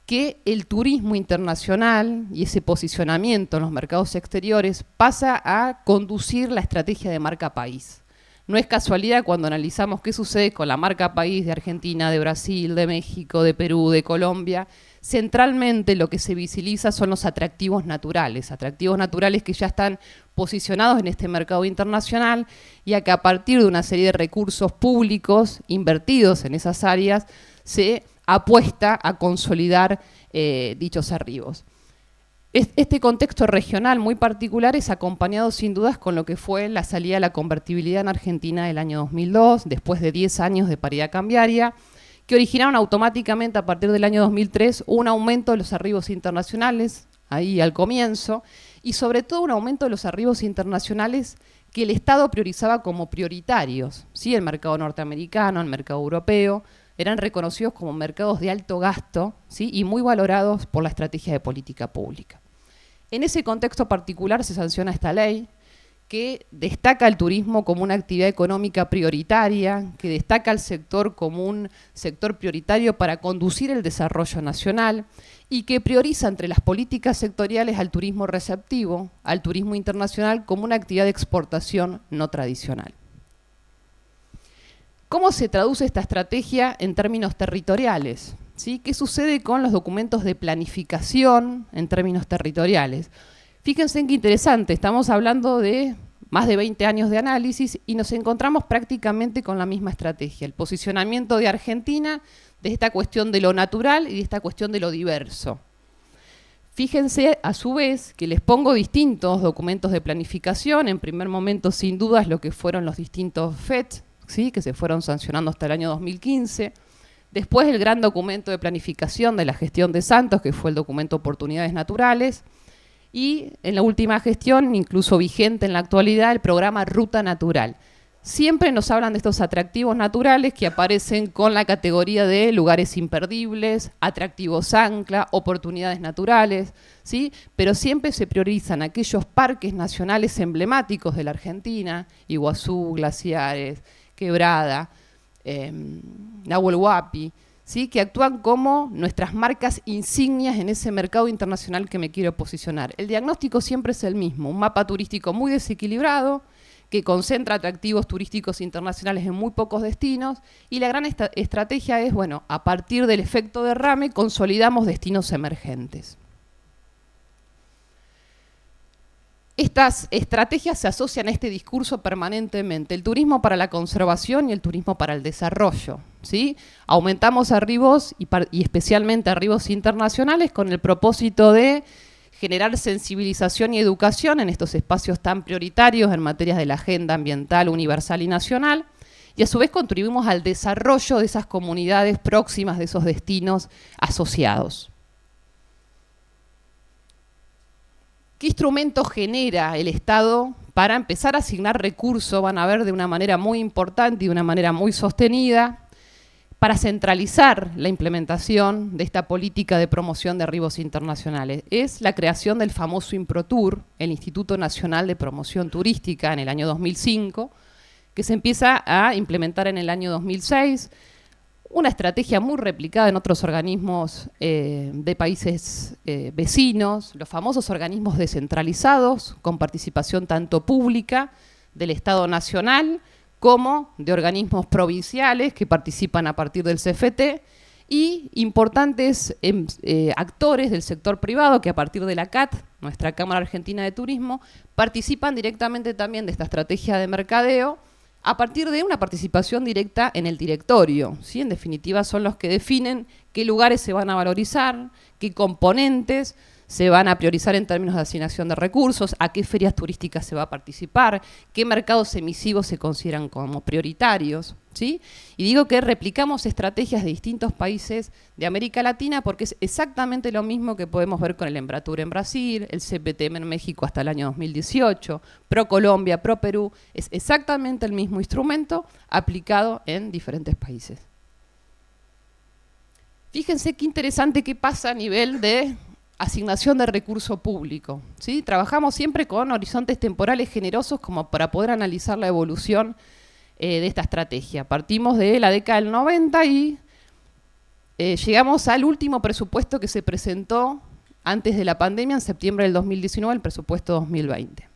que el turismo internacional y ese posicionamiento en los mercados exteriores pasa a conducir la estrategia de marca país. No es casualidad cuando analizamos qué sucede con la marca país de Argentina, de Brasil, de México, de Perú, de Colombia. Centralmente lo que se visibiliza son los atractivos naturales que ya están posicionados en este mercado internacional, y a que a partir de una serie de recursos públicos invertidos en esas áreas se apuesta a consolidar dichos arribos. Este contexto regional muy particular es acompañado sin dudas con lo que fue la salida de la convertibilidad en Argentina del año 2002, después de 10 años de paridad cambiaria, que originaron automáticamente a partir del año 2003 un aumento de los arribos internacionales, ahí al comienzo, y sobre todo un aumento de los arribos internacionales que el Estado priorizaba como prioritarios, ¿sí? El mercado norteamericano, el mercado europeo, eran reconocidos como mercados de alto gasto, ¿sí? Y muy valorados por la estrategia de política pública. En ese contexto particular se sanciona esta ley que destaca el turismo como una actividad económica prioritaria, que destaca al sector como un sector prioritario para conducir el desarrollo nacional y que prioriza entre las políticas sectoriales al turismo receptivo, al turismo internacional como una actividad de exportación no tradicional. ¿Cómo se traduce esta estrategia en términos territoriales? ¿Sí? ¿Qué sucede con los documentos de planificación en términos territoriales? Fíjense en qué interesante, estamos hablando de más de 20 años de análisis y nos encontramos prácticamente con la misma estrategia, el posicionamiento de Argentina de esta cuestión de lo natural y de esta cuestión de lo diverso. Fíjense a su vez que les pongo distintos documentos de planificación, en primer momento sin dudas lo que fueron los distintos FET, ¿sí? Que se fueron sancionando hasta el año 2015. Después el gran documento de planificación de la gestión de Santos, que fue el documento Oportunidades Naturales. Y en la última gestión, incluso vigente en la actualidad, el programa Ruta Natural. Siempre nos hablan de estos atractivos naturales que aparecen con la categoría de lugares imperdibles, atractivos ancla, oportunidades naturales, ¿sí? Pero siempre se priorizan aquellos parques nacionales emblemáticos de la Argentina, Iguazú, Glaciares, Quebrada, Nahuel Huapi, ¿sí? Que actúan como nuestras marcas insignias en ese mercado internacional que me quiero posicionar. El diagnóstico siempre es el mismo, un mapa turístico muy desequilibrado, que concentra atractivos turísticos internacionales en muy pocos destinos, y la gran estrategia es, bueno, a partir del efecto derrame consolidamos destinos emergentes. Estas estrategias se asocian a este discurso permanentemente, el turismo para la conservación y el turismo para el desarrollo, ¿sí? Aumentamos arribos y especialmente arribos internacionales con el propósito de generar sensibilización y educación en estos espacios tan prioritarios en materias de la agenda ambiental, universal y nacional, y a su vez contribuimos al desarrollo de esas comunidades próximas de esos destinos asociados. ¿Qué instrumentos genera el Estado para empezar a asignar recursos? Van a ver de una manera muy importante y de una manera muy sostenida, para centralizar la implementación de esta política de promoción de arribos internacionales. Es la creación del famoso INPROTUR, el Instituto Nacional de Promoción Turística, en el año 2005, que se empieza a implementar en el año 2006, una estrategia muy replicada en otros organismos de países vecinos, los famosos organismos descentralizados, con participación tanto pública del Estado Nacional, como de organismos provinciales que participan a partir del CFT, y importantes actores del sector privado que a partir de la CAT, nuestra Cámara Argentina de Turismo, participan directamente también de esta estrategia de mercadeo a partir de una participación directa en el directorio, ¿sí? En definitiva son los que definen qué lugares se van a valorizar, qué componentes se van a priorizar en términos de asignación de recursos, a qué ferias turísticas se va a participar, qué mercados emisivos se consideran como prioritarios, ¿sí? Y digo que replicamos estrategias de distintos países de América Latina porque es exactamente lo mismo que podemos ver con el Embratur en Brasil, el CPTM en México hasta el año 2018, Pro Colombia, Pro Perú, es exactamente el mismo instrumento aplicado en diferentes países. Fíjense qué interesante qué pasa a nivel de asignación de recurso público, ¿sí? Trabajamos siempre con horizontes temporales generosos como para poder analizar la evolución de esta estrategia. Partimos de la década del 90 y llegamos al último presupuesto que se presentó antes de la pandemia, en septiembre del 2019, el presupuesto 2020.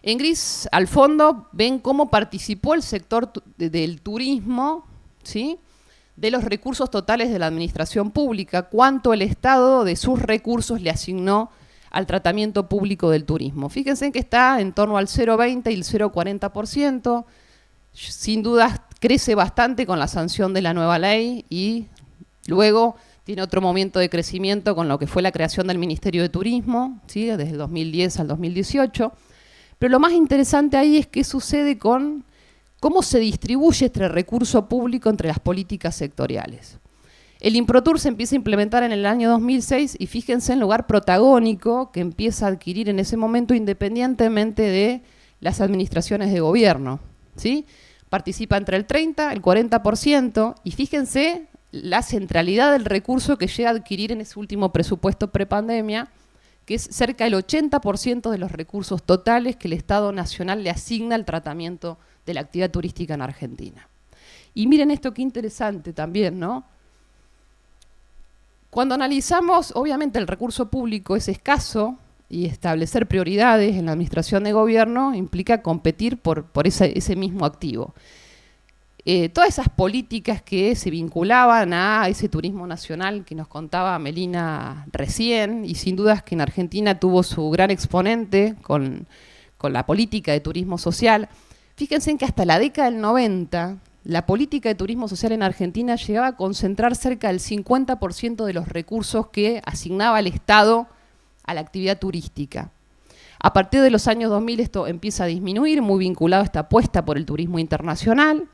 En gris, al fondo, ven cómo participó el sector del turismo, ¿sí? De los recursos totales de la administración pública, cuánto el Estado de sus recursos le asignó al tratamiento público del turismo. Fíjense que está en torno al 0,20 y el 0,40%, sin duda crece bastante con la sanción de la nueva ley y luego tiene otro momento de crecimiento con lo que fue la creación del Ministerio de Turismo, ¿sí? Desde el 2010 al 2018. Pero lo más interesante ahí es qué sucede con cómo se distribuye este recurso público entre las políticas sectoriales. El INPROTUR se empieza a implementar en el año 2006 y fíjense el lugar protagónico que empieza a adquirir en ese momento independientemente de las administraciones de gobierno, ¿sí? Participa entre el 30 y el 40% y fíjense la centralidad del recurso que llega a adquirir en ese último presupuesto prepandemia, que es cerca del 80% de los recursos totales que el Estado Nacional le asigna al tratamiento de la actividad turística en Argentina. Y miren esto qué interesante también, ¿no? Cuando analizamos, obviamente el recurso público es escaso y establecer prioridades en la administración de gobierno implica competir por ese mismo activo. Todas esas políticas que se vinculaban a ese turismo nacional que nos contaba Melina recién, y sin dudas que en Argentina tuvo su gran exponente con la política de turismo social. Fíjense en que hasta la década del 90, la política de turismo social en Argentina llegaba a concentrar cerca del 50% de los recursos que asignaba el Estado a la actividad turística. A partir de los años 2000 esto empieza a disminuir, muy vinculado a esta apuesta por el turismo internacional,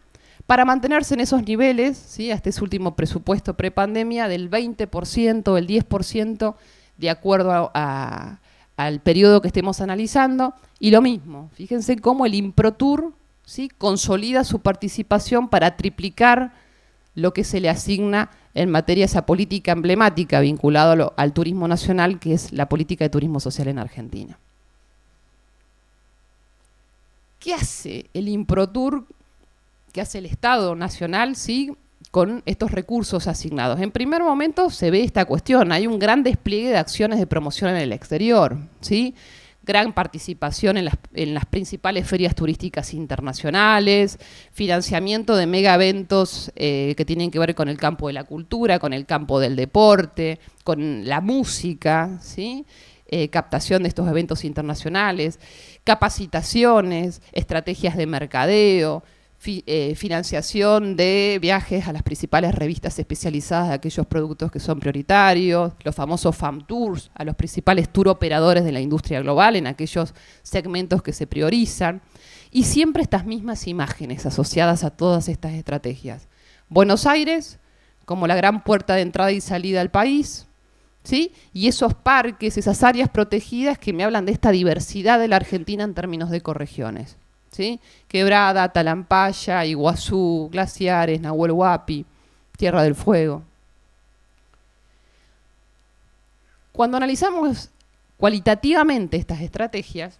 para mantenerse en esos niveles, ¿sí?, hasta ese último presupuesto prepandemia, del 20%, del 10%, de acuerdo al periodo que estemos analizando. Y lo mismo, fíjense cómo el INPROTUR, ¿sí?, consolida su participación para triplicar lo que se le asigna en materia de esa política emblemática vinculada al turismo nacional, que es la política de turismo social en Argentina. ¿Qué hace el INPROTUR? ¿Qué hace el Estado Nacional, sí, con estos recursos asignados? En primer momento se ve esta cuestión, hay un gran despliegue de acciones de promoción en el exterior, ¿sí? Gran participación en las principales ferias turísticas internacionales, financiamiento de mega eventos que tienen que ver con el campo de la cultura, con el campo del deporte, con la música, ¿sí? Captación de estos eventos internacionales, capacitaciones, estrategias de mercadeo, financiación de viajes a las principales revistas especializadas de aquellos productos que son prioritarios, los famosos FAM Tours, a los principales tour operadores de la industria global en aquellos segmentos que se priorizan, y siempre estas mismas imágenes asociadas a todas estas estrategias. Buenos Aires como la gran puerta de entrada y salida al país, ¿sí?, y esos parques, esas áreas protegidas que me hablan de esta diversidad de la Argentina en términos de ecorregiones. ¿Sí? Quebrada, Talampaya, Iguazú, glaciares, Nahuel Huapi, Tierra del Fuego. Cuando analizamos cualitativamente estas estrategias,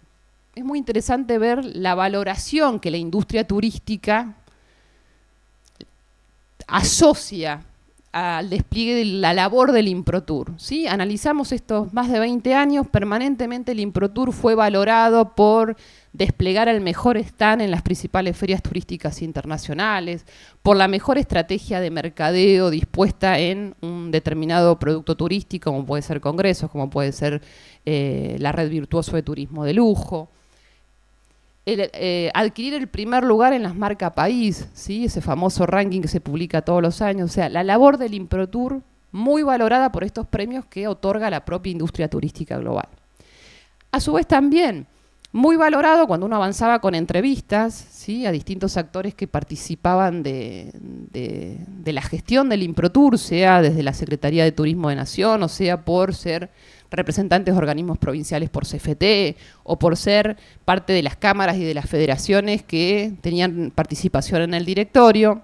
es muy interesante ver la valoración que la industria turística asocia al despliegue de la labor del INPROTUR, ¿sí? Analizamos estos más de 20 años, permanentemente el INPROTUR fue valorado por desplegar el mejor stand en las principales ferias turísticas internacionales, por la mejor estrategia de mercadeo dispuesta en un determinado producto turístico, como puede ser congresos, como puede ser la red Virtuoso de turismo de lujo. Adquirir el primer lugar en las marcas país, ¿sí?, ese famoso ranking que se publica todos los años. O sea, la labor del INPROTUR muy valorada por estos premios que otorga la propia industria turística global. A su vez también muy valorado cuando uno avanzaba con entrevistas, ¿sí?, a distintos actores que participaban de la gestión del INPROTUR, sea desde la Secretaría de Turismo de Nación, o sea por ser representantes de organismos provinciales por CFT, o por ser parte de las cámaras y de las federaciones que tenían participación en el directorio.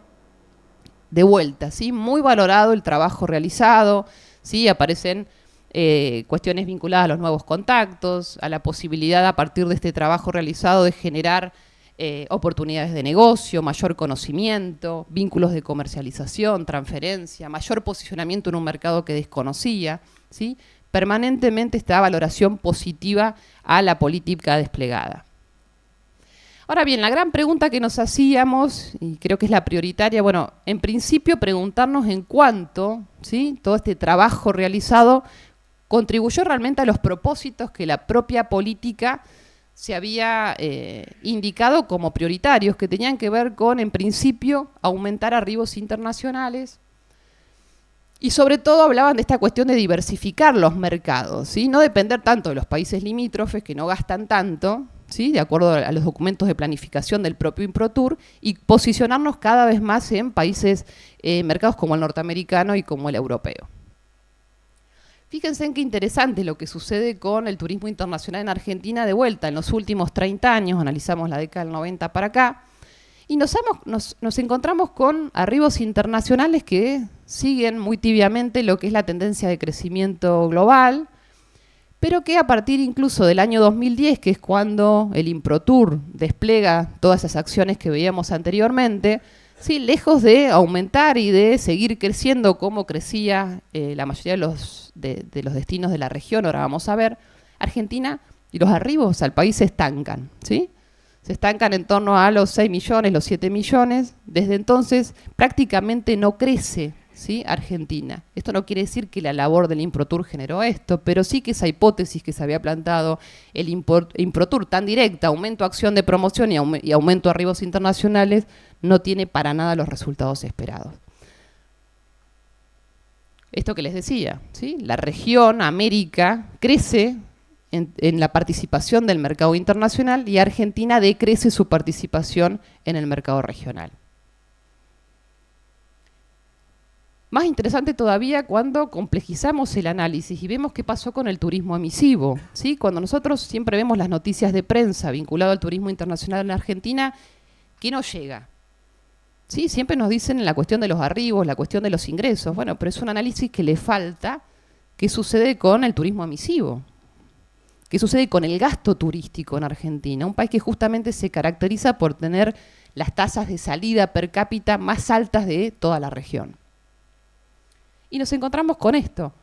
De vuelta, ¿sí?, muy valorado el trabajo realizado, ¿sí?, aparecen cuestiones vinculadas a los nuevos contactos, a la posibilidad a partir de este trabajo realizado de generar oportunidades de negocio, mayor conocimiento, vínculos de comercialización, transferencia, mayor posicionamiento en un mercado que desconocía, ¿sí? Permanentemente esta valoración positiva a la política desplegada. Ahora bien, la gran pregunta que nos hacíamos, y creo que es la prioritaria, bueno, en principio preguntarnos en cuánto, ¿sí?, todo este trabajo realizado contribuyó realmente a los propósitos que la propia política se había indicado como prioritarios, que tenían que ver con, en principio, aumentar arribos internacionales, y sobre todo hablaban de esta cuestión de diversificar los mercados, ¿sí?, no depender tanto de los países limítrofes que no gastan tanto, ¿sí?, de acuerdo a los documentos de planificación del propio INPROTUR, y posicionarnos cada vez más en países, mercados como el norteamericano y como el europeo. Fíjense en qué interesante lo que sucede con el turismo internacional en Argentina de vuelta. En los últimos 30 años, analizamos la década del 90 para acá, y nos encontramos con arribos internacionales que siguen muy tibiamente lo que es la tendencia de crecimiento global, pero que a partir incluso del año 2010, que es cuando el INPROTUR despliega todas esas acciones que veíamos anteriormente, ¿sí?, lejos de aumentar y de seguir creciendo como crecía la mayoría de los destinos de la región, ahora vamos a ver, Argentina y los arribos al país se estancan, ¿sí? Se estancan en torno a los 6 millones, los 7 millones. Desde entonces prácticamente no crece, ¿sí?, Argentina. Esto no quiere decir que la labor del INPROTUR generó esto, pero sí que esa hipótesis que se había plantado el INPROTUR tan directa, aumento acción de promoción y aumento arribos internacionales, no tiene para nada los resultados esperados. Esto que les decía, ¿sí?, la región, América, crece en la participación del mercado internacional y Argentina decrece su participación en el mercado regional. Más interesante todavía cuando complejizamos el análisis y vemos qué pasó con el turismo emisivo, ¿sí? Cuando nosotros siempre vemos las noticias de prensa vinculadas al turismo internacional en Argentina, ¿qué nos llega? ¿Sí? Siempre nos dicen la cuestión de los arribos, la cuestión de los ingresos. Bueno, pero es un análisis que le falta. ¿Qué sucede con el turismo emisivo? ¿Qué sucede con el gasto turístico en Argentina? Un país que justamente se caracteriza por tener las tasas de salida per cápita más altas de toda la región. Y nos encontramos con esto,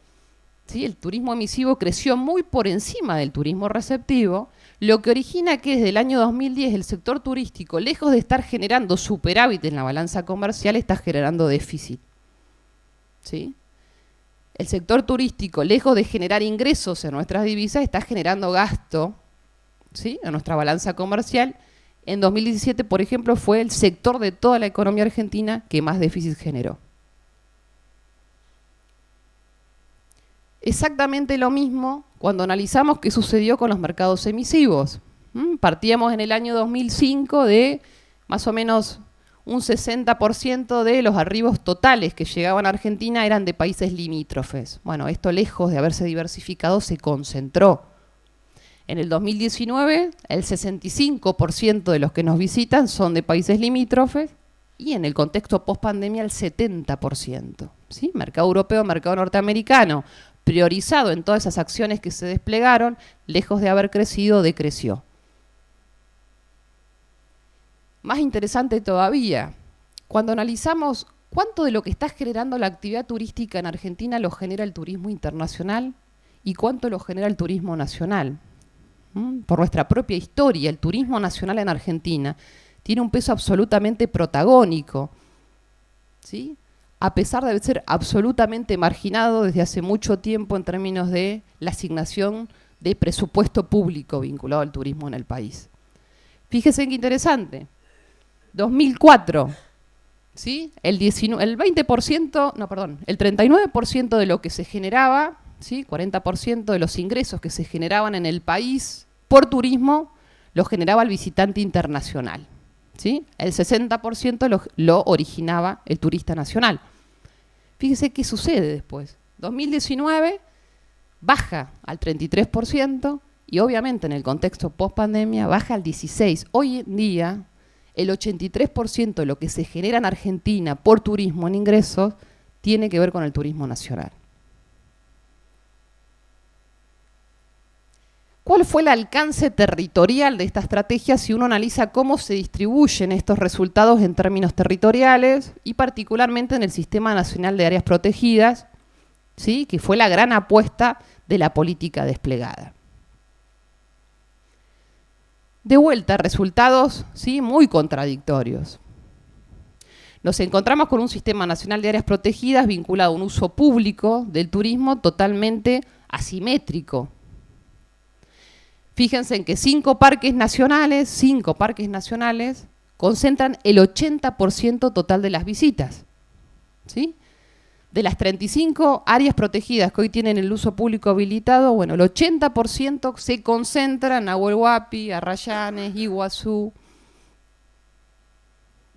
¿sí? El turismo emisivo creció muy por encima del turismo receptivo, lo que origina que desde el año 2010 el sector turístico, lejos de estar generando superávit en la balanza comercial, está generando déficit, ¿sí? El sector turístico, lejos de generar ingresos en nuestras divisas, está generando gasto, ¿sí?, en nuestra balanza comercial. En 2017, por ejemplo, fue el sector de toda la economía argentina que más déficit generó. Exactamente lo mismo cuando analizamos qué sucedió con los mercados emisivos. Partíamos en el año 2005 de más o menos un 60% de los arribos totales que llegaban a Argentina eran de países limítrofes. Bueno, esto lejos de haberse diversificado se concentró. En el 2019, el 65% de los que nos visitan son de países limítrofes y en el contexto post-pandemia el 70%. ¿Sí? Mercado europeo, mercado norteamericano, priorizado en todas esas acciones que se desplegaron, lejos de haber crecido, decreció. Más interesante todavía, cuando analizamos cuánto de lo que está generando la actividad turística en Argentina lo genera el turismo internacional y cuánto lo genera el turismo nacional. Por nuestra propia historia, el turismo nacional en Argentina tiene un peso absolutamente protagónico, ¿sí?, a pesar de ser absolutamente marginado desde hace mucho tiempo en términos de la asignación de presupuesto público vinculado al turismo en el país. Fíjense qué interesante. 2004, ¿sí?, el 39% de lo que se generaba, ¿sí?, 40% de los ingresos que se generaban en el país por turismo, lo generaba el visitante internacional, ¿sí? El 60% lo originaba el turista nacional. Fíjese qué sucede después. 2019 baja al 33% y obviamente en el contexto post-pandemia baja al 16%. Hoy en día el 83% de lo que se genera en Argentina por turismo en ingresos tiene que ver con el turismo nacional. ¿Cuál fue el alcance territorial de esta estrategia si uno analiza cómo se distribuyen estos resultados en términos territoriales y particularmente en el Sistema Nacional de Áreas Protegidas, ¿sí?, que fue la gran apuesta de la política desplegada? De vuelta, resultados, ¿sí?, muy contradictorios. Nos encontramos con un Sistema Nacional de Áreas Protegidas vinculado a un uso público del turismo totalmente asimétrico. Fíjense en que 5 parques nacionales concentran el 80% total de las visitas, ¿sí? De las 35 áreas protegidas que hoy tienen el uso público habilitado, bueno, el 80% se concentra en Nahuel Huapi, Arrayanes, Iguazú,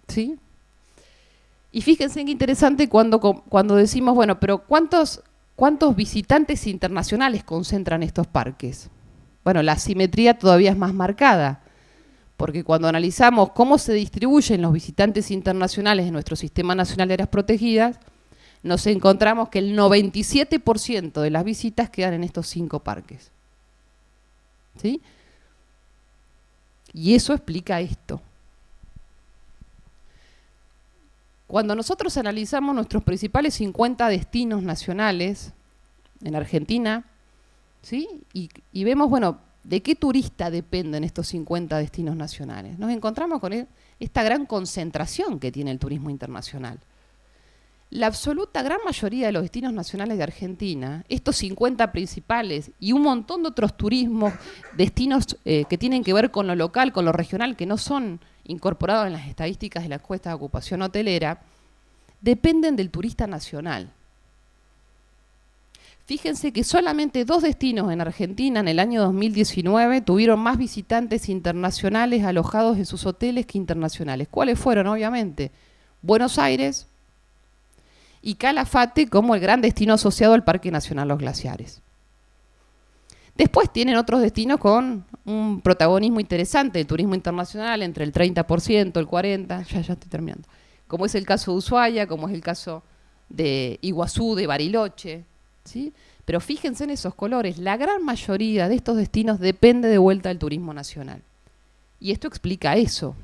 ¿sí? Y fíjense qué interesante cuando decimos, bueno, pero ¿cuántos visitantes internacionales concentran estos parques? Bueno, la asimetría todavía es más marcada, porque cuando analizamos cómo se distribuyen los visitantes internacionales en nuestro Sistema Nacional de Áreas Protegidas, nos encontramos que el 97% de las visitas quedan en estos 5 parques, ¿sí? Y eso explica esto. Cuando nosotros analizamos nuestros principales 50 destinos nacionales en Argentina, ¿sí?, y vemos, bueno, ¿de qué turista dependen estos 50 destinos nacionales? Nos encontramos con esta gran concentración que tiene el turismo internacional. La absoluta gran mayoría de los destinos nacionales de Argentina, estos 50 principales y un montón de otros turismos, destinos que tienen que ver con lo local, con lo regional, que no son incorporados en las estadísticas de la encuesta de ocupación hotelera, dependen del turista nacional. Fíjense que solamente 2 destinos en Argentina en el año 2019 tuvieron más visitantes internacionales alojados en sus hoteles que internacionales. ¿Cuáles fueron? Obviamente, Buenos Aires y Calafate como el gran destino asociado al Parque Nacional Los Glaciares. Después tienen otros destinos con un protagonismo interesante del turismo internacional, entre el 30%, el 40%, ya estoy terminando. Como es el caso de Ushuaia, como es el caso de Iguazú, de Bariloche, ¿sí? Pero fíjense en esos colores, la gran mayoría de estos destinos depende de vuelta del turismo nacional. Y esto explica eso.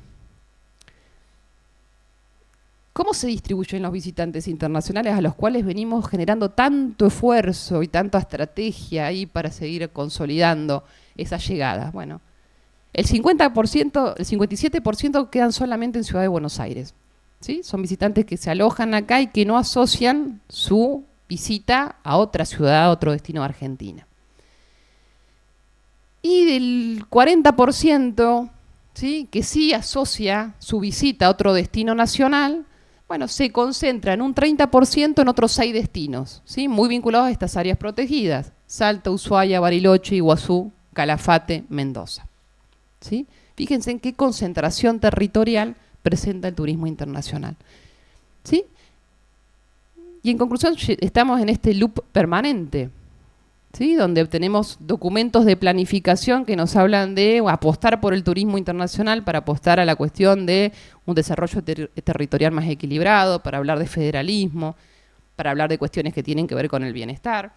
¿Cómo se distribuyen los visitantes internacionales a los cuales venimos generando tanto esfuerzo y tanta estrategia ahí para seguir consolidando esas llegadas? Bueno, el 50%, el 57% quedan solamente en Ciudad de Buenos Aires, ¿sí? Son visitantes que se alojan acá y que no asocian su visita a otra ciudad, a otro destino de Argentina. Y del 40%, ¿sí?, que sí asocia su visita a otro destino nacional, bueno, se concentra en un 30% en otros 6 destinos, ¿sí?, muy vinculados a estas áreas protegidas: Salta, Ushuaia, Bariloche, Iguazú, Calafate, Mendoza, ¿sí? Fíjense en qué concentración territorial presenta el turismo internacional, ¿sí? Y en conclusión, estamos en este loop permanente, ¿sí?, donde obtenemos documentos de planificación que nos hablan de apostar por el turismo internacional para apostar a la cuestión de un desarrollo territorial más equilibrado, para hablar de federalismo, para hablar de cuestiones que tienen que ver con el bienestar.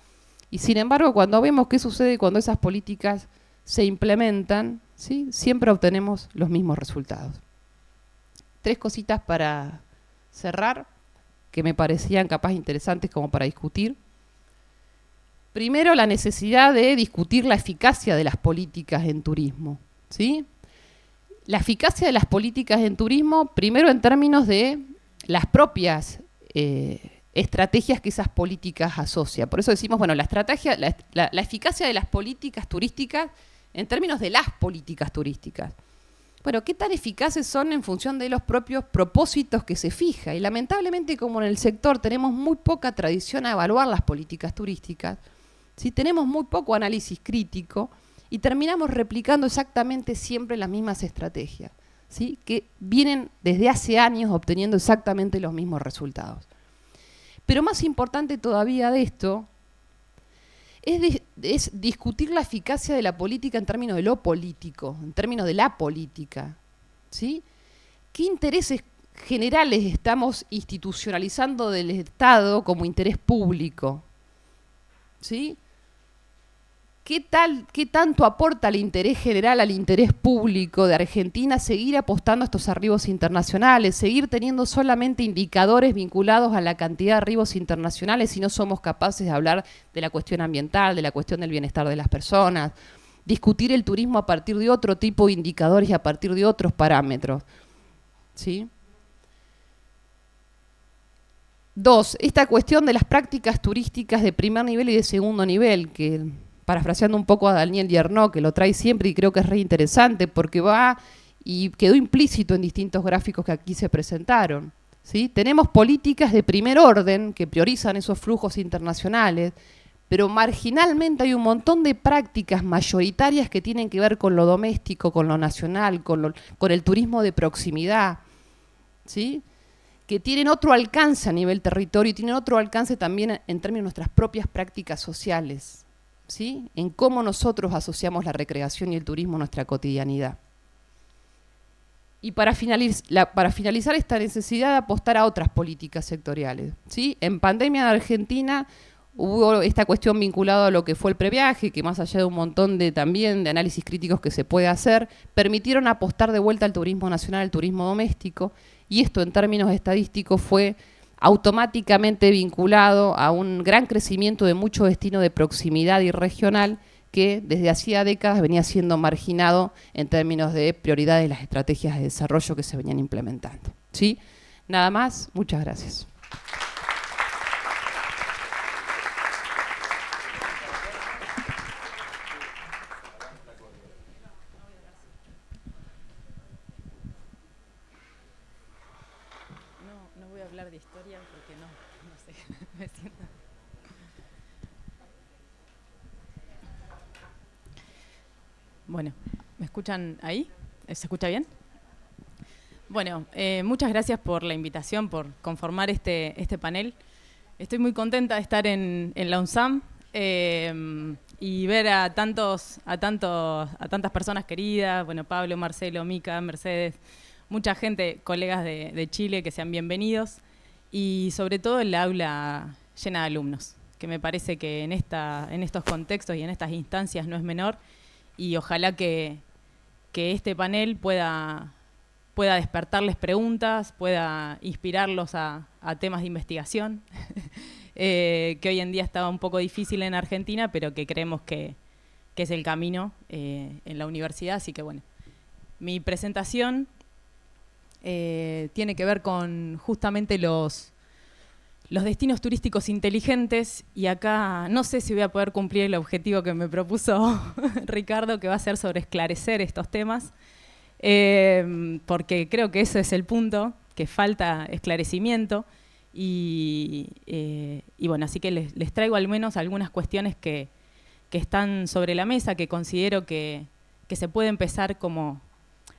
Y sin embargo, cuando vemos qué sucede cuando esas políticas se implementan, ¿sí?, siempre obtenemos los mismos resultados. 3 cositas para cerrar que me parecían capaz interesantes como para discutir. Primero, la necesidad de discutir la eficacia de las políticas en turismo, ¿sí? La eficacia de las políticas en turismo, primero en términos de las propias estrategias que esas políticas asocian. Por eso decimos, bueno, la eficacia de las políticas turísticas en términos de las políticas turísticas. Bueno, ¿qué tan eficaces son en función de los propios propósitos que se fija? Y lamentablemente, como en el sector tenemos muy poca tradición a evaluar las políticas turísticas, ¿sí?, tenemos muy poco análisis crítico y terminamos replicando exactamente siempre las mismas estrategias, ¿sí?, que vienen desde hace años obteniendo exactamente los mismos resultados. Pero más importante todavía de esto es discutir la eficacia de la política en términos de lo político, en términos de la política, ¿sí? ¿Qué intereses generales estamos institucionalizando del Estado como interés público? ¿Sí? ¿Qué tanto aporta al interés general, al interés público de Argentina seguir apostando a estos arribos internacionales, seguir teniendo solamente indicadores vinculados a la cantidad de arribos internacionales si no somos capaces de hablar de la cuestión ambiental, de la cuestión del bienestar de las personas, discutir el turismo a partir de otro tipo de indicadores y a partir de otros parámetros? ¿Sí? 2, esta cuestión de las prácticas turísticas de primer nivel y de segundo nivel, que parafraseando un poco a Daniel Yerno, que lo trae siempre y creo que es re interesante porque va y quedó implícito en distintos gráficos que aquí se presentaron, ¿sí? Tenemos políticas de primer orden que priorizan esos flujos internacionales, pero marginalmente hay un montón de prácticas mayoritarias que tienen que ver con lo doméstico, con lo nacional, con el turismo de proximidad, ¿sí?, que tienen otro alcance a nivel territorio y tienen otro alcance también en términos de nuestras propias prácticas sociales, ¿sí?, en cómo nosotros asociamos la recreación y el turismo a nuestra cotidianidad. Y para finalizar esta necesidad de apostar a otras políticas sectoriales, ¿sí? En pandemia en Argentina hubo esta cuestión vinculada a lo que fue el previaje, que más allá de un montón de también de análisis críticos que se puede hacer, permitieron apostar de vuelta al turismo nacional, al turismo doméstico, y esto en términos estadísticos fue automáticamente vinculado a un gran crecimiento de mucho destino de proximidad y regional que desde hacía décadas venía siendo marginado en términos de prioridades de las estrategias de desarrollo que se venían implementando, ¿sí? Nada más, muchas gracias. No voy a hablar de historia porque no sé, me siento. Bueno, ¿me escuchan ahí? ¿Se escucha bien? Bueno, muchas gracias por la invitación, por conformar este panel. Estoy muy contenta de estar en la UNSAM y ver a tantas personas queridas, bueno, Pablo, Marcelo, Mica, Mercedes, mucha gente, colegas de Chile, que sean bienvenidos, y sobre todo el aula llena de alumnos, que me parece que en estos contextos y en estas instancias no es menor, y ojalá que este panel pueda despertarles preguntas, pueda inspirarlos a temas de investigación, que hoy en día está un poco difícil en Argentina, pero que creemos que es el camino en la universidad. Así que bueno, mi presentación tiene que ver con justamente los destinos turísticos inteligentes, y acá no sé si voy a poder cumplir el objetivo que me propuso Ricardo, que va a ser sobre esclarecer estos temas. Porque creo que ese es el punto, que falta esclarecimiento, y bueno, así que les traigo al menos algunas cuestiones que están sobre la mesa, que considero que se puede empezar como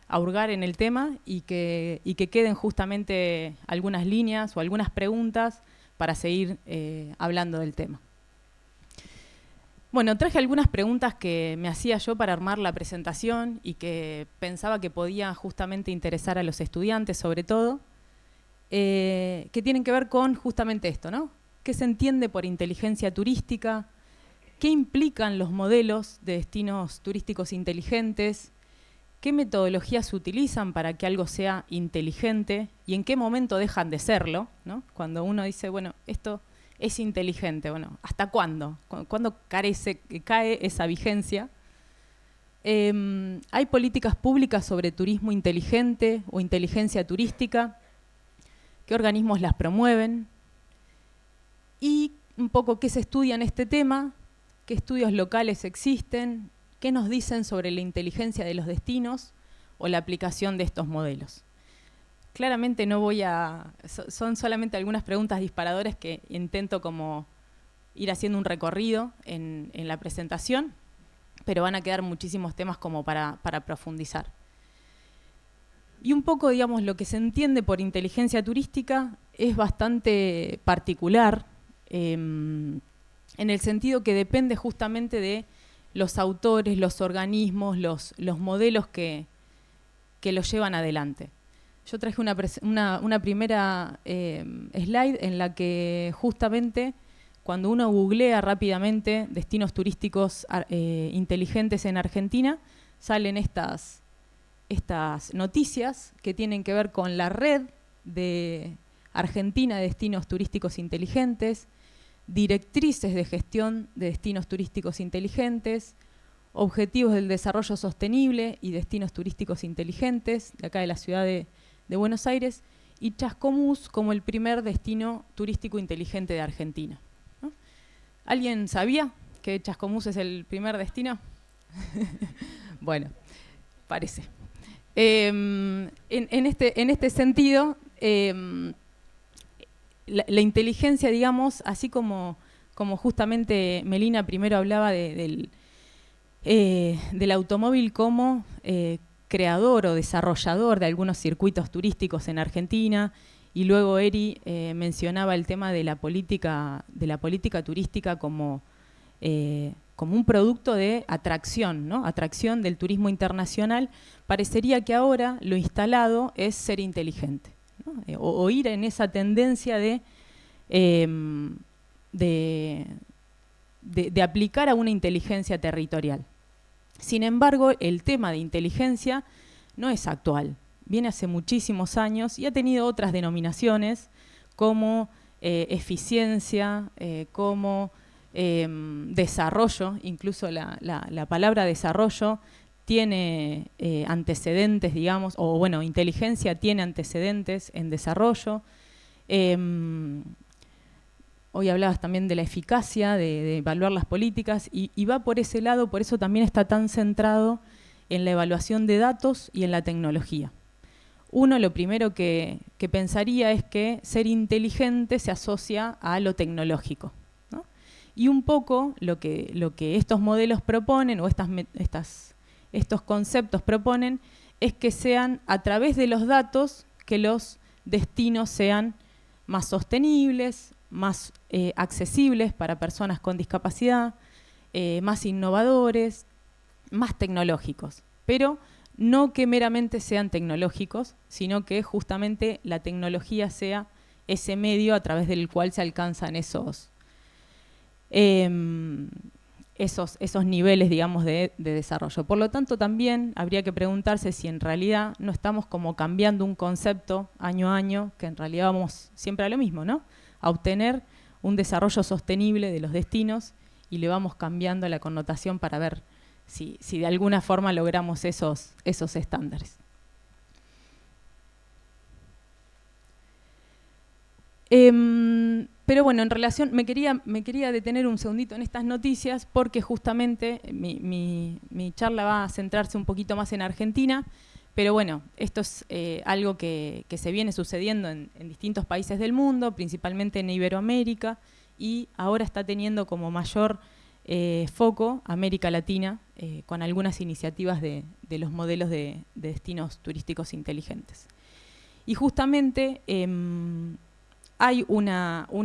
a hurgar en el tema, y que queden justamente algunas líneas o algunas preguntas para seguir hablando del tema. Bueno, traje algunas preguntas que me hacía yo para armar la presentación y que pensaba que podía justamente interesar a los estudiantes, sobre todo, que tienen que ver con justamente esto, ¿no? ¿Qué se entiende por inteligencia turística? ¿Qué implican los modelos de destinos turísticos inteligentes? ¿Qué metodologías se utilizan para que algo sea inteligente? ¿Y en qué momento dejan de serlo, ¿no? Cuando uno dice, bueno, esto es inteligente, bueno, ¿hasta cuándo? ¿Cuándo cae esa vigencia? ¿Hay políticas públicas sobre turismo inteligente o inteligencia turística? ¿Qué organismos las promueven? Y un poco qué se estudia en este tema, qué estudios locales existen, qué nos dicen sobre la inteligencia de los destinos o la aplicación de estos modelos. Claramente no voy a... Son solamente algunas preguntas disparadoras que intento como ir haciendo un recorrido en la presentación, pero van a quedar muchísimos temas como para profundizar. Y un poco, digamos, lo que se entiende por inteligencia turística es bastante particular, en el sentido que depende justamente de los autores, los organismos, los modelos que los llevan adelante. Yo traje una primera slide en la que justamente cuando uno googlea rápidamente destinos turísticos inteligentes en Argentina, salen estas noticias que tienen que ver con la red de Argentina de destinos turísticos inteligentes, directrices de gestión de destinos turísticos inteligentes, objetivos del desarrollo sostenible y destinos turísticos inteligentes, de acá de la ciudad de Buenos Aires, y Chascomús como el primer destino turístico inteligente de Argentina, ¿no? ¿Alguien sabía que Chascomús es el primer destino? Bueno, parece. En este sentido, la inteligencia, digamos, así como justamente Melina primero hablaba del automóvil como creador o desarrollador de algunos circuitos turísticos en Argentina, y luego Eri mencionaba el tema de la política turística como un producto de atracción, ¿no? Atracción del turismo internacional. Parecería que ahora lo instalado es ser inteligente, ¿no? O ir en esa tendencia de aplicar a una inteligencia territorial. Sin embargo, el tema de inteligencia no es actual, viene hace muchísimos años y ha tenido otras denominaciones como eficiencia, como desarrollo. Incluso la palabra desarrollo tiene antecedentes, digamos, o bueno, inteligencia tiene antecedentes en desarrollo. Hoy hablabas también de la eficacia, de evaluar las políticas, y va por ese lado, por eso también está tan centrado en la evaluación de datos y en la tecnología. Uno, lo primero que pensaría es que ser inteligente se asocia a lo tecnológico, ¿no? Y un poco lo que estos modelos proponen, o estas estos conceptos proponen es que sean a través de los datos que los destinos sean más sostenibles, más accesibles para personas con discapacidad, más innovadores, más tecnológicos. Pero no que meramente sean tecnológicos, sino que justamente la tecnología sea ese medio a través del cual se alcanzan esos niveles, digamos, de desarrollo. Por lo tanto, también habría que preguntarse si en realidad no estamos como cambiando un concepto año a año, que en realidad vamos siempre a lo mismo, ¿no? A obtener un desarrollo sostenible de los destinos y le vamos cambiando la connotación para ver si de alguna forma logramos esos estándares. Pero bueno, en relación, me quería detener un segundito en estas noticias porque justamente mi charla va a centrarse un poquito más en Argentina, pero bueno, esto es algo que se viene sucediendo en distintos países del mundo, principalmente en Iberoamérica, y ahora está teniendo como mayor foco América Latina, con algunas iniciativas de los modelos de destinos turísticos inteligentes. Y justamente hay unos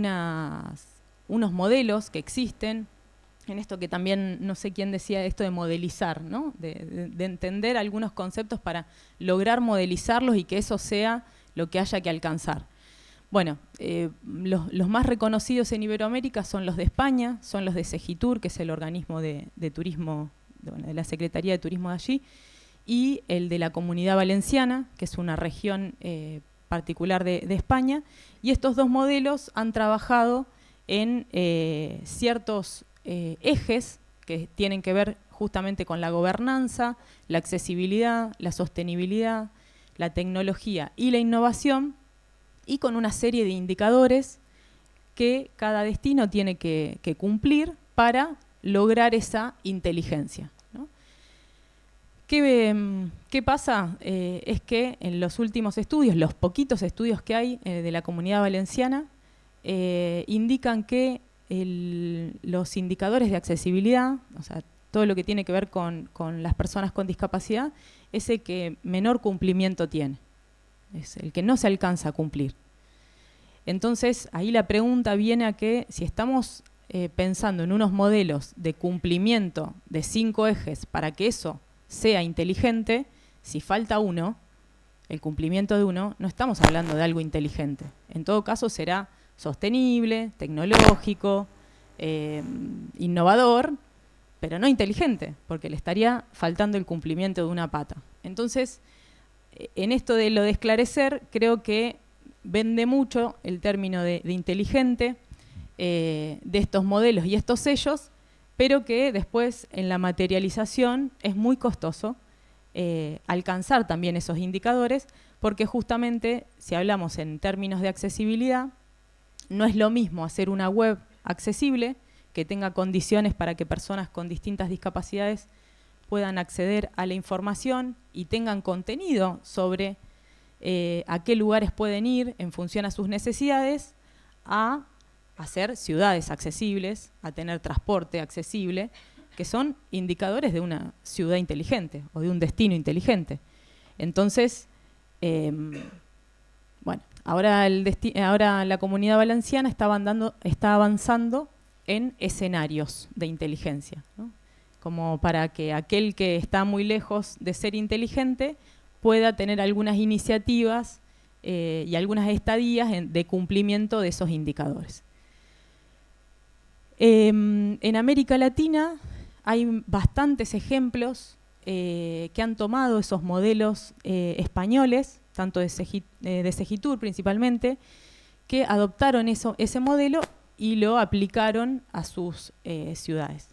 modelos que existen, en esto que también no sé quién decía esto de modelizar, ¿no? de entender algunos conceptos para lograr modelizarlos y que eso sea lo que haya que alcanzar. Bueno, los más reconocidos en Iberoamérica son los de España, son los de Segitur, que es el organismo de turismo, de la Secretaría de Turismo de allí, y el de la Comunidad Valenciana, que es una región particular de España, y estos dos modelos han trabajado en ciertos ejes que tienen que ver justamente con la gobernanza, la accesibilidad, la sostenibilidad, la tecnología y la innovación, y con una serie de indicadores que cada destino tiene que cumplir para lograr esa inteligencia, ¿no? ¿Qué pasa? Es que en los últimos estudios, los poquitos estudios que hay de la Comunidad Valenciana, indican que los indicadores de accesibilidad, o sea, todo lo que tiene que ver con las personas con discapacidad, es el que menor cumplimiento tiene. Es el que no se alcanza a cumplir. Entonces, ahí la pregunta viene a que si estamos pensando en unos modelos de cumplimiento de 5 ejes para que eso sea inteligente, si falta uno, el cumplimiento de uno, no estamos hablando de algo inteligente. En todo caso será sostenible, tecnológico, innovador, pero no inteligente, porque le estaría faltando el cumplimiento de una pata. Entonces, en esto de lo de esclarecer, creo que vende mucho el término de inteligente de estos modelos y estos sellos, pero que después en la materialización es muy costoso alcanzar también esos indicadores, porque justamente si hablamos en términos de accesibilidad, no es lo mismo hacer una web accesible que tenga condiciones para que personas con distintas discapacidades puedan acceder a la información y tengan contenido sobre a qué lugares pueden ir en función a sus necesidades, a hacer ciudades accesibles, a tener transporte accesible, que son indicadores de una ciudad inteligente o de un destino inteligente. Entonces, bueno, ahora la Comunidad Valenciana está avanzando en escenarios de inteligencia, ¿no? Como para que aquel que está muy lejos de ser inteligente pueda tener algunas iniciativas y algunas estadías de cumplimiento de esos indicadores. En América Latina hay bastantes ejemplos que han tomado esos modelos españoles, tanto de Segitur principalmente, que adoptaron ese modelo y lo aplicaron a sus ciudades.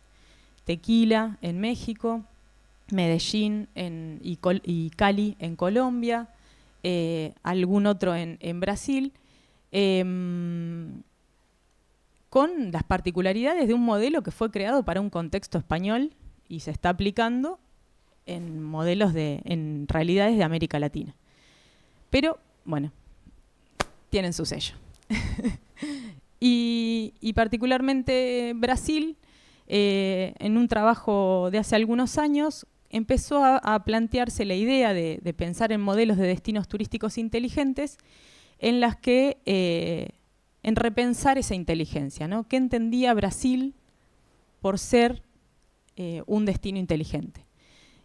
Tequila en México, Medellín y Cali en Colombia, algún otro en Brasil, con las particularidades de un modelo que fue creado para un contexto español y se está aplicando en modelos en realidades de América Latina. Pero, bueno, tienen su sello. y particularmente Brasil, en un trabajo de hace algunos años, empezó a plantearse la idea de pensar en modelos de destinos turísticos inteligentes en las que, en repensar esa inteligencia, ¿no? ¿Qué entendía Brasil por ser un destino inteligente?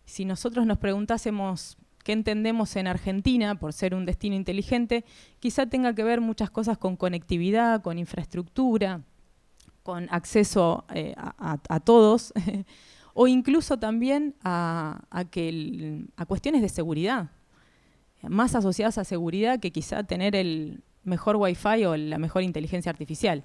Si nosotros nos preguntásemos qué entendemos en Argentina por ser un destino inteligente, quizá tenga que ver muchas cosas con conectividad, con infraestructura, con acceso a todos, o incluso también a cuestiones de seguridad, más asociadas a seguridad que quizá tener el mejor wifi o la mejor inteligencia artificial.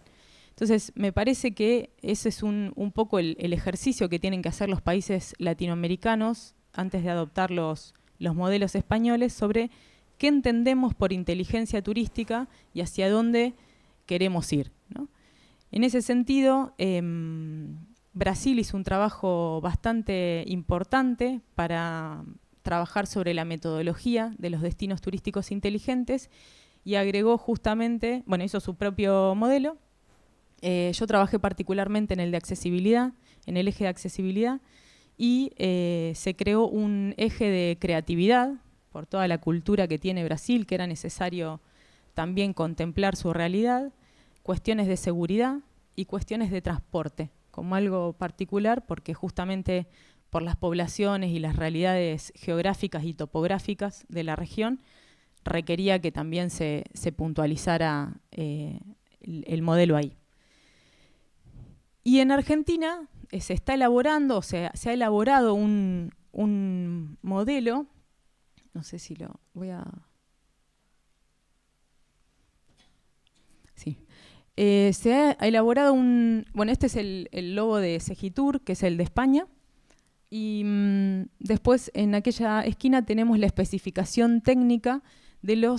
Entonces, me parece que ese es un poco el ejercicio que tienen que hacer los países latinoamericanos antes de adoptar los modelos españoles sobre qué entendemos por inteligencia turística y hacia dónde queremos ir, ¿no? En ese sentido, Brasil hizo un trabajo bastante importante para trabajar sobre la metodología de los destinos turísticos inteligentes y agregó justamente, bueno, hizo su propio modelo. Yo trabajé particularmente en el de accesibilidad, en el eje de accesibilidad, y se creó un eje de creatividad por toda la cultura que tiene Brasil, que era necesario también contemplar su realidad, cuestiones de seguridad y cuestiones de transporte, como algo particular, porque justamente por las poblaciones y las realidades geográficas y topográficas de la región, requería que también se puntualizara el modelo ahí. Y en Argentina se está elaborando, se ha elaborado un modelo, no sé si lo voy a... Sí. Se ha elaborado bueno, este es el logo de Segitur, que es el de España, y después en aquella esquina tenemos la especificación técnica de lo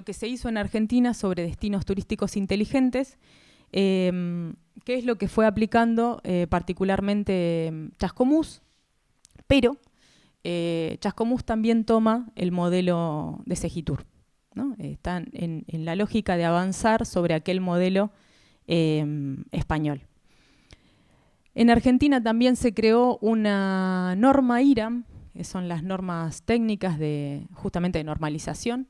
que se hizo en Argentina sobre destinos turísticos inteligentes, que es lo que fue aplicando particularmente Chascomús, pero Chascomús también toma el modelo de Segitur, ¿no? Están en la lógica de avanzar sobre aquel modelo español. En Argentina también se creó una norma IRAM, que son las normas técnicas justamente de normalización,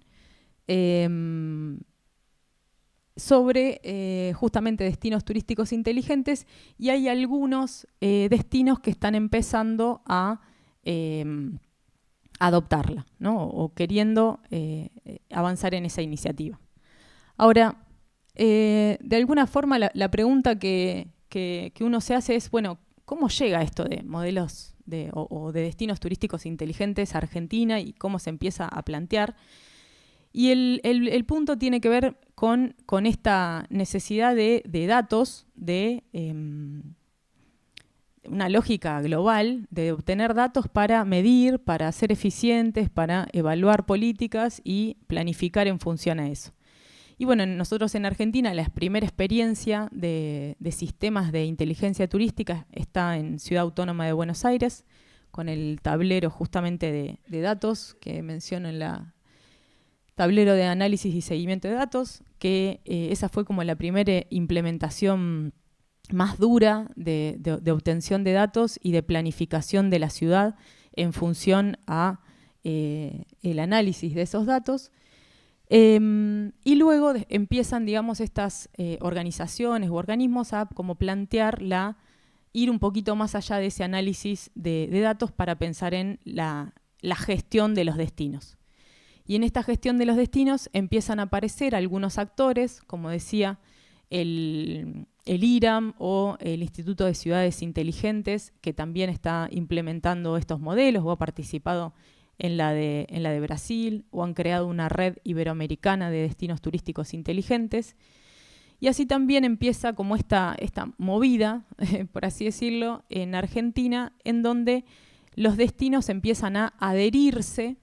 sobre justamente destinos turísticos inteligentes, y hay algunos destinos que están empezando a adoptarla, ¿no? O queriendo avanzar en esa iniciativa. Ahora, de alguna forma la pregunta que uno se hace es, bueno, ¿cómo llega esto de modelos o de destinos turísticos inteligentes a Argentina y cómo se empieza a plantear? Y el punto tiene que ver con esta necesidad de datos, de una lógica global de obtener datos para medir, para ser eficientes, para evaluar políticas y planificar en función a eso. Y bueno, nosotros en Argentina la primera experiencia de sistemas de inteligencia turística está en Ciudad Autónoma de Buenos Aires, con el tablero justamente de datos que menciono en la tablero de análisis y seguimiento de datos, que esa fue como la primera implementación más dura de obtención de datos y de planificación de la ciudad en función a el análisis de esos datos. Y luego empiezan, digamos, estas organizaciones u organismos a como plantear ir un poquito más allá de ese análisis de datos para pensar en la gestión de los destinos. Y en esta gestión de los destinos empiezan a aparecer algunos actores, como decía, el IRAM o el Instituto de Ciudades Inteligentes, que también está implementando estos modelos o ha participado en la de Brasil, o han creado una red iberoamericana de destinos turísticos inteligentes. Y así también empieza como esta movida, por así decirlo, en Argentina, en donde los destinos empiezan a adherirse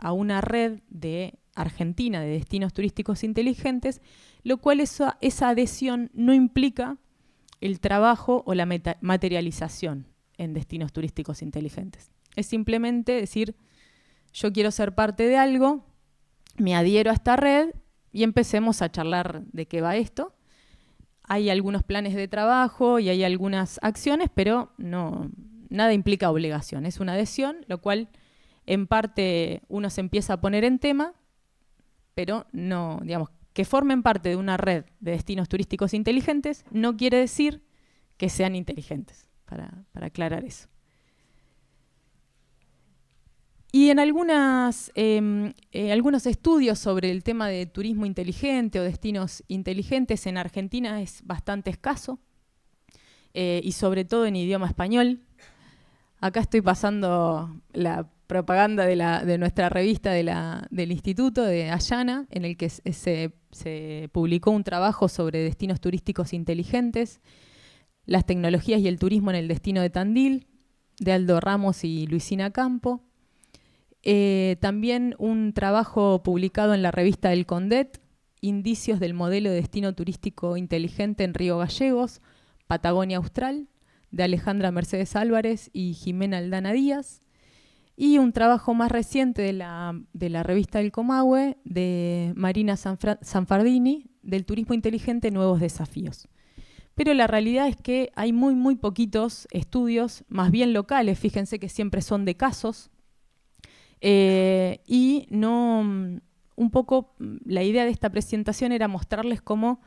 a una red de Argentina de destinos turísticos inteligentes, lo cual esa adhesión no implica el trabajo o la materialización en destinos turísticos inteligentes. Es simplemente decir, yo quiero ser parte de algo, me adhiero a esta red y empecemos a charlar de qué va esto. Hay algunos planes de trabajo y hay algunas acciones, pero no nada implica obligación, es una adhesión, lo cual en parte uno se empieza a poner en tema, pero no, digamos, que formen parte de una red de destinos turísticos inteligentes no quiere decir que sean inteligentes, para aclarar eso. Y en algunos estudios sobre el tema de turismo inteligente o destinos inteligentes en Argentina es bastante escaso, y sobre todo en idioma español. Acá estoy pasando la propaganda de nuestra revista del Instituto de Ayana, en el que se publicó un trabajo sobre destinos turísticos inteligentes, las tecnologías y el turismo en el destino de Tandil, de Aldo Ramos y Luisina Campo. También un trabajo publicado en la revista del Condet, Indicios del modelo de destino turístico inteligente en Río Gallegos, Patagonia Austral, de Alejandra Mercedes Álvarez y Jimena Aldana Díaz. Y un trabajo más reciente de la revista del Comahue, de Marina Sanfardini, del turismo inteligente, nuevos desafíos. Pero la realidad es que hay muy poquitos estudios, más bien locales, fíjense que siempre son de casos, y no, un poco la idea de esta presentación era mostrarles cómo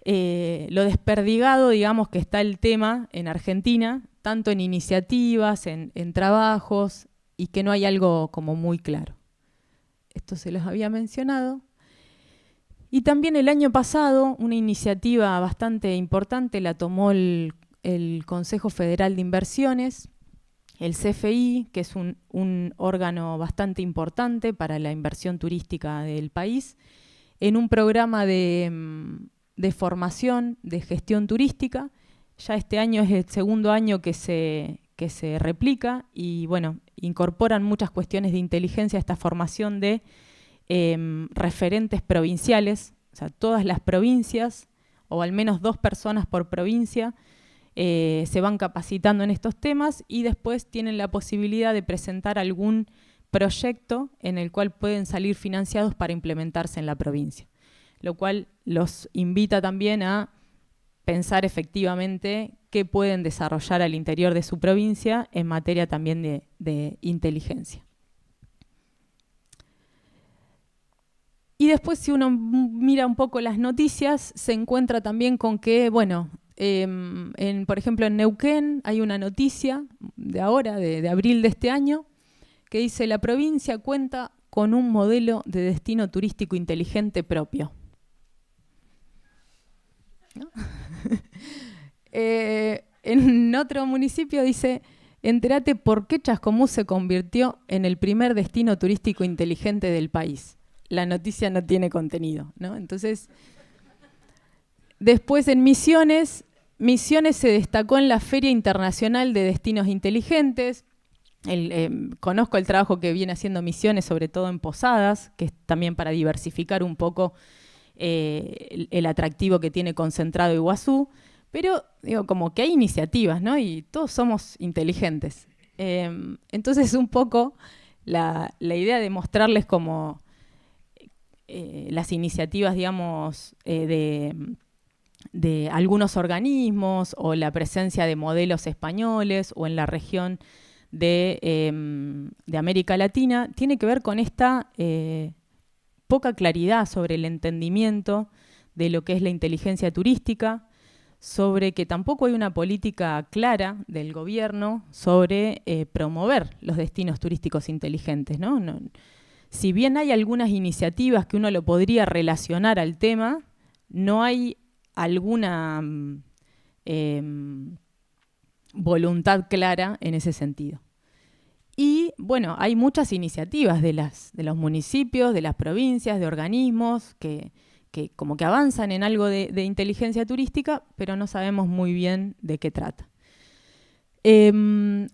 lo desperdigado, digamos, que está el tema en Argentina, tanto en iniciativas, en trabajos, y que no hay algo como muy claro. Esto se los había mencionado. Y también el año pasado, una iniciativa bastante importante la tomó el Consejo Federal de Inversiones, el CFI, que es un órgano bastante importante para la inversión turística del país, en un programa de formación de gestión turística. Ya este año es el segundo año que se replica y bueno, incorporan muchas cuestiones de inteligencia a esta formación de referentes provinciales, o sea, todas las provincias, o al menos 2 personas por provincia, se van capacitando en estos temas y después tienen la posibilidad de presentar algún proyecto en el cual pueden salir financiados para implementarse en la provincia, lo cual los invita también a pensar efectivamente qué pueden desarrollar al interior de su provincia en materia también de inteligencia. Y después, si uno mira un poco las noticias, se encuentra también con que, bueno, por ejemplo en Neuquén hay una noticia de ahora, de abril de este año, que dice: la provincia cuenta con un modelo de destino turístico inteligente propio. ¿No? En otro municipio dice: entérate por qué Chascomús se convirtió en el primer destino turístico inteligente del país. La noticia no tiene contenido, ¿no? Entonces, después en Misiones se destacó en la Feria Internacional de Destinos Inteligentes. Conozco el trabajo que viene haciendo Misiones, sobre todo en Posadas, que es también para diversificar un poco el atractivo que tiene concentrado Iguazú, pero digo, como que hay iniciativas, ¿no? Y todos somos inteligentes. Entonces, un poco la idea de mostrarles como las iniciativas, digamos, de algunos organismos o la presencia de modelos españoles o en la región de América Latina, tiene que ver con esta poca claridad sobre el entendimiento de lo que es la inteligencia turística, sobre que tampoco hay una política clara del gobierno sobre promover los destinos turísticos inteligentes, ¿no? Si bien hay algunas iniciativas que uno lo podría relacionar al tema, no hay alguna voluntad clara en ese sentido. Y bueno, hay muchas iniciativas de los municipios, de las provincias, de organismos que como que avanzan en algo de inteligencia turística, pero no sabemos muy bien de qué trata.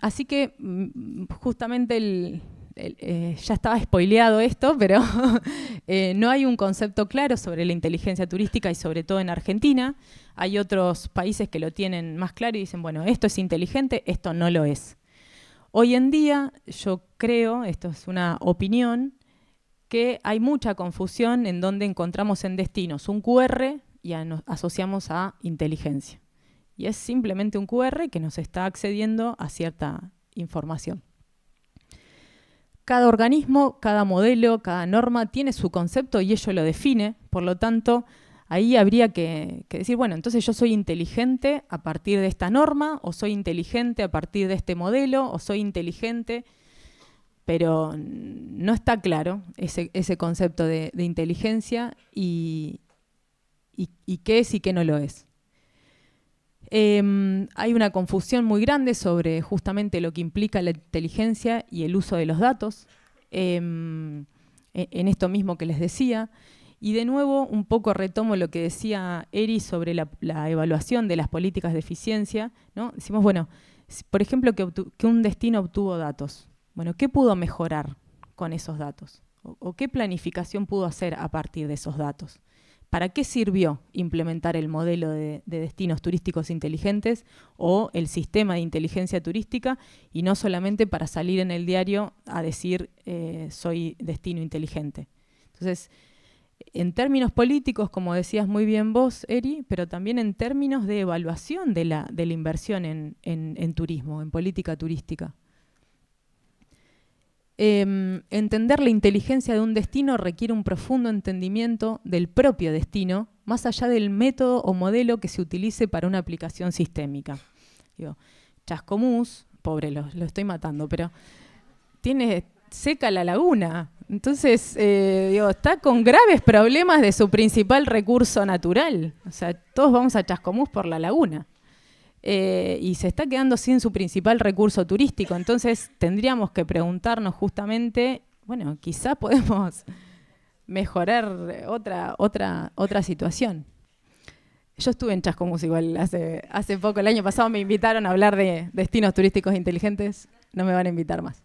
Así que justamente ya estaba spoileado esto, pero no hay un concepto claro sobre la inteligencia turística y sobre todo en Argentina. Hay otros países que lo tienen más claro y dicen, bueno, esto es inteligente, esto no lo es. Hoy en día yo creo, esto es una opinión, que hay mucha confusión en donde encontramos en destinos un QR y asociamos a inteligencia. y es simplemente un QR que nos está accediendo a cierta información. Cada organismo, cada modelo, cada norma tiene su concepto y ello lo define, por lo tanto, ahí habría que decir, bueno, entonces yo soy inteligente a partir de esta norma, o soy inteligente a partir de este modelo, o soy inteligente, pero no está claro ese concepto de inteligencia y qué es y qué no lo es. Hay una confusión muy grande sobre justamente lo que implica la inteligencia y el uso de los datos, en esto mismo que les decía. Y de nuevo, un poco retomo lo que decía Eri sobre la evaluación de las políticas de eficiencia, ¿no? Decimos, bueno, por ejemplo, que un destino obtuvo datos. Bueno, ¿qué pudo mejorar con esos datos? ¿O qué planificación pudo hacer a partir de esos datos? ¿Para qué sirvió implementar el modelo de destinos turísticos inteligentes o el sistema de inteligencia turística y no solamente para salir en el diario a decir soy destino inteligente? Entonces, en términos políticos, como decías muy bien vos, Eri, pero también en términos de evaluación de la inversión en turismo, en política turística. Entender la inteligencia de un destino requiere un profundo entendimiento del propio destino, más allá del método o modelo que se utilice para una aplicación sistémica. Digo, Chascomús, pobre, lo estoy matando, pero tiene seca la laguna. Entonces, está con graves problemas de su principal recurso natural. O sea, todos vamos a Chascomús por la laguna. Y se está quedando sin su principal recurso turístico. Entonces tendríamos que preguntarnos justamente, bueno, quizá podemos mejorar otra situación. Yo estuve en Chascomús igual hace poco, el año pasado me invitaron a hablar de destinos turísticos inteligentes, no me van a invitar más.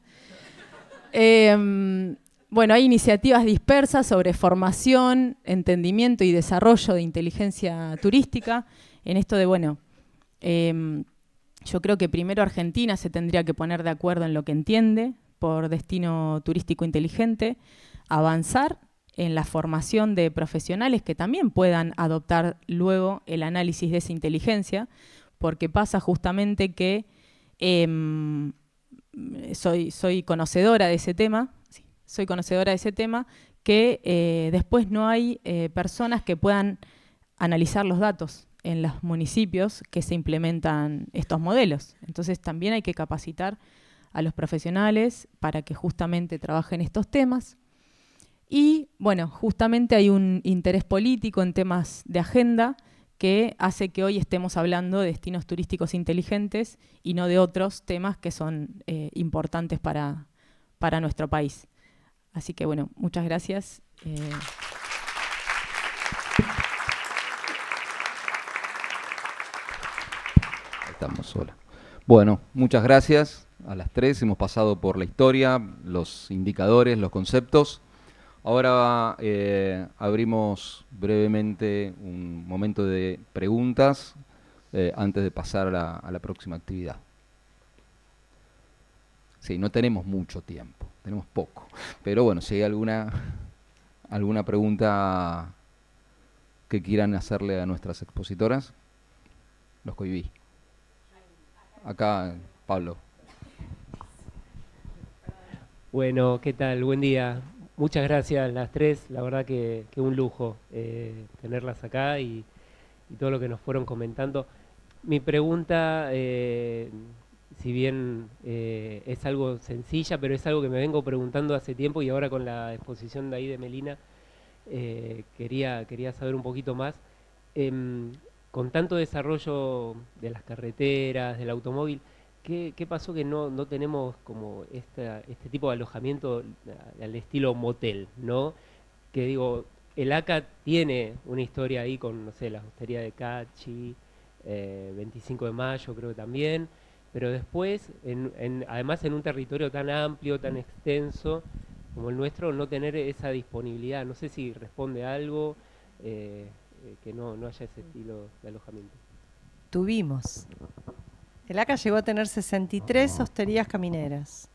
Bueno, hay iniciativas dispersas sobre formación, entendimiento y desarrollo de inteligencia turística, en esto de, bueno, yo creo que primero Argentina se tendría que poner de acuerdo en lo que entiende por destino turístico inteligente, avanzar en la formación de profesionales que también puedan adoptar luego el análisis de esa inteligencia, porque pasa justamente que soy conocedora de ese tema, que después no hay personas que puedan analizar los datos en los municipios que se implementan estos modelos. Entonces también hay que capacitar a los profesionales para que justamente trabajen estos temas. Y bueno, justamente hay un interés político en temas de agenda que hace que hoy estemos hablando de destinos turísticos inteligentes y no de otros temas que son importantes para nuestro país. Así que bueno, muchas gracias. Estamos sola. Bueno, muchas gracias a las tres. Hemos pasado por la historia, los indicadores, los conceptos. Ahora abrimos brevemente un momento de preguntas antes de pasar a la próxima actividad. Sí, no tenemos mucho tiempo, tenemos poco. Pero bueno, si hay alguna pregunta que quieran hacerle a nuestras expositoras, los cohibí. Acá, Pablo. Bueno, ¿qué tal? Buen día. Muchas gracias las tres. La verdad que un lujo tenerlas acá y todo lo que nos fueron comentando. Mi pregunta, si bien es algo sencilla, pero es algo que me vengo preguntando hace tiempo y ahora con la exposición de ahí de Melina quería saber un poquito más. Con tanto desarrollo de las carreteras, del automóvil, ¿qué pasó que no tenemos como este tipo de alojamiento al estilo motel, ¿no? Que digo, el ACA tiene una historia ahí con, no sé, la hostería de Cachi, 25 de Mayo creo que también, pero después, además en un territorio tan amplio, tan extenso como el nuestro, no tener esa disponibilidad. No sé si responde a algo. Que no haya ese estilo de alojamiento. Tuvimos. El ACA llegó a tener 63 hosterías camineras.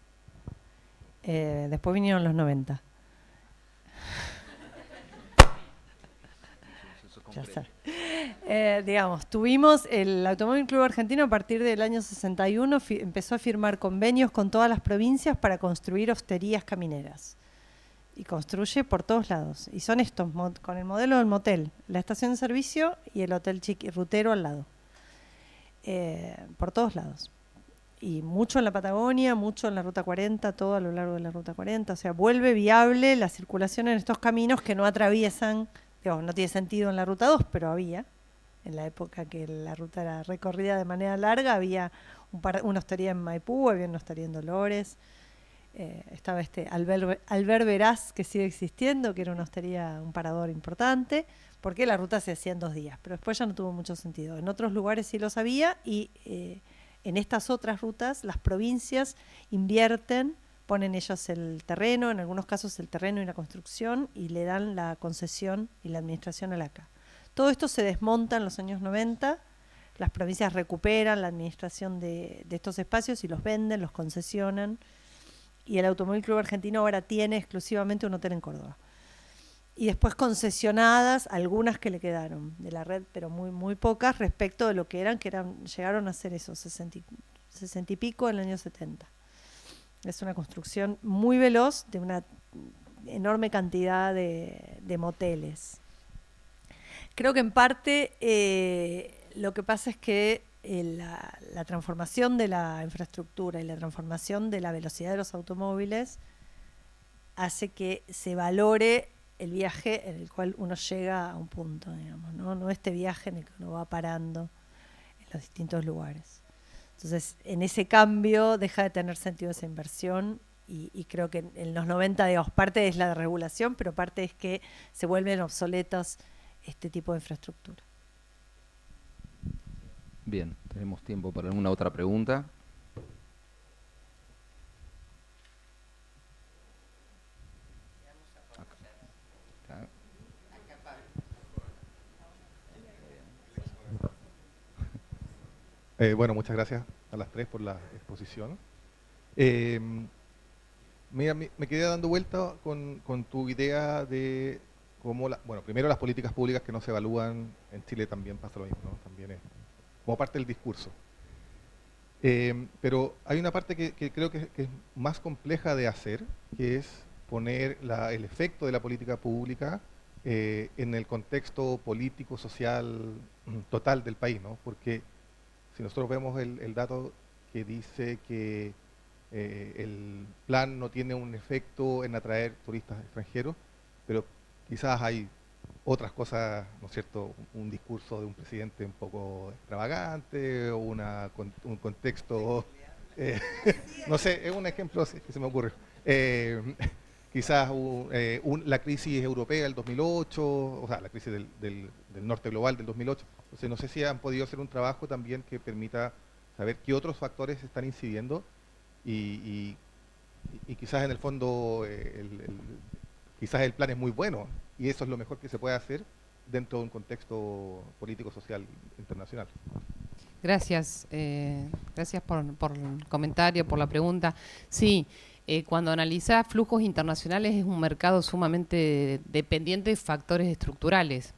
Después vinieron los 90. Ya está. Digamos, tuvimos el Automóvil Club Argentino a partir del año 61, empezó a firmar convenios con todas las provincias para construir hosterías camineras. Y construye por todos lados. Y son estos, con el modelo del motel, la estación de servicio y el hotel rutero al lado. Por todos lados. Y mucho en la Patagonia, mucho en la Ruta 40, todo a lo largo de la Ruta 40. O sea, vuelve viable la circulación en estos caminos que no atraviesan, digamos, no tiene sentido en la Ruta 2, pero había. En la época que la ruta era recorrida de manera larga, había una hostería en Maipú, había una hostería en Dolores. Estaba Albert Veraz, que sigue existiendo, que era una hostería, un parador importante, porque la ruta se hacía en 2 días, pero después ya no tuvo mucho sentido. En otros lugares sí los había y en estas otras rutas las provincias invierten, ponen ellos el terreno, en algunos casos el terreno y la construcción, y le dan la concesión y la administración a la ACA. Todo esto se desmonta en los años 90, las provincias recuperan la administración de estos espacios y los venden, los concesionan, y el Automóvil Club Argentino ahora tiene exclusivamente un hotel en Córdoba. Y después concesionadas, algunas que le quedaron de la red, pero muy, muy pocas respecto de lo que eran, llegaron a ser esos 60 y pico en el año 70. Es una construcción muy veloz de una enorme cantidad de moteles. Creo que en parte lo que pasa es que la transformación de la infraestructura y la transformación de la velocidad de los automóviles hace que se valore el viaje en el cual uno llega a un punto, digamos, no este viaje en el que uno va parando en los distintos lugares. Entonces, en ese cambio deja de tener sentido esa inversión y creo que en los 90, digamos, parte es la regulación, pero parte es que se vuelven obsoletos este tipo de infraestructura. Bien, tenemos tiempo para alguna otra pregunta. Bueno, muchas gracias a las 3 por la exposición. Me quedé dando vuelta con tu idea de cómo, bueno, primero las políticas públicas que no se evalúan, en Chile también pasa lo mismo, ¿no? También es como parte del discurso. Pero hay una parte que creo que es más compleja de hacer, que es poner el efecto de la política pública en el contexto político, social, total del país, ¿no? Porque si nosotros vemos el dato que dice que el plan no tiene un efecto en atraer turistas extranjeros, pero quizás hay otras cosas, ¿no es cierto? Un discurso de un presidente un poco extravagante, o un contexto, no sé, es un ejemplo que se me ocurre. Quizás la crisis europea del 2008, o sea, la crisis del norte global del 2008. Entonces, no sé si han podido hacer un trabajo también que permita saber qué otros factores están incidiendo y quizás en el fondo quizás el plan es muy bueno y eso es lo mejor que se puede hacer dentro de un contexto político-social internacional. Gracias, gracias por el comentario, por la pregunta. Sí, cuando analizás flujos internacionales es un mercado sumamente dependiente de factores estructurales.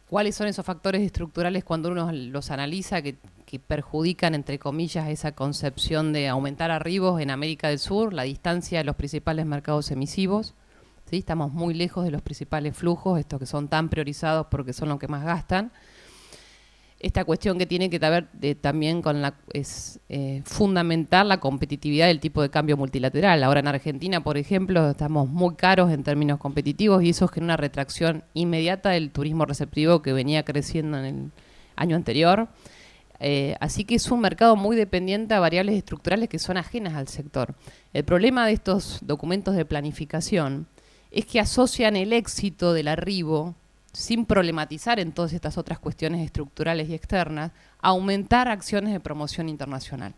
¿Cuáles son esos factores estructurales cuando uno los analiza que perjudican, entre comillas, esa concepción de aumentar arribos en América del Sur, la distancia de los principales mercados emisivos? ¿Sí? Estamos muy lejos de los principales flujos, estos que son tan priorizados porque son los que más gastan. Esta cuestión que tiene que ver también con es fundamental la competitividad del tipo de cambio multilateral. Ahora en Argentina, por ejemplo, estamos muy caros en términos competitivos y eso genera una retracción inmediata del turismo receptivo que venía creciendo en el año anterior. Así que es un mercado muy dependiente a variables estructurales que son ajenas al sector. El problema de estos documentos de planificación es que asocian el éxito del arribo, sin problematizar en todas estas otras cuestiones estructurales y externas, a aumentar acciones de promoción internacional.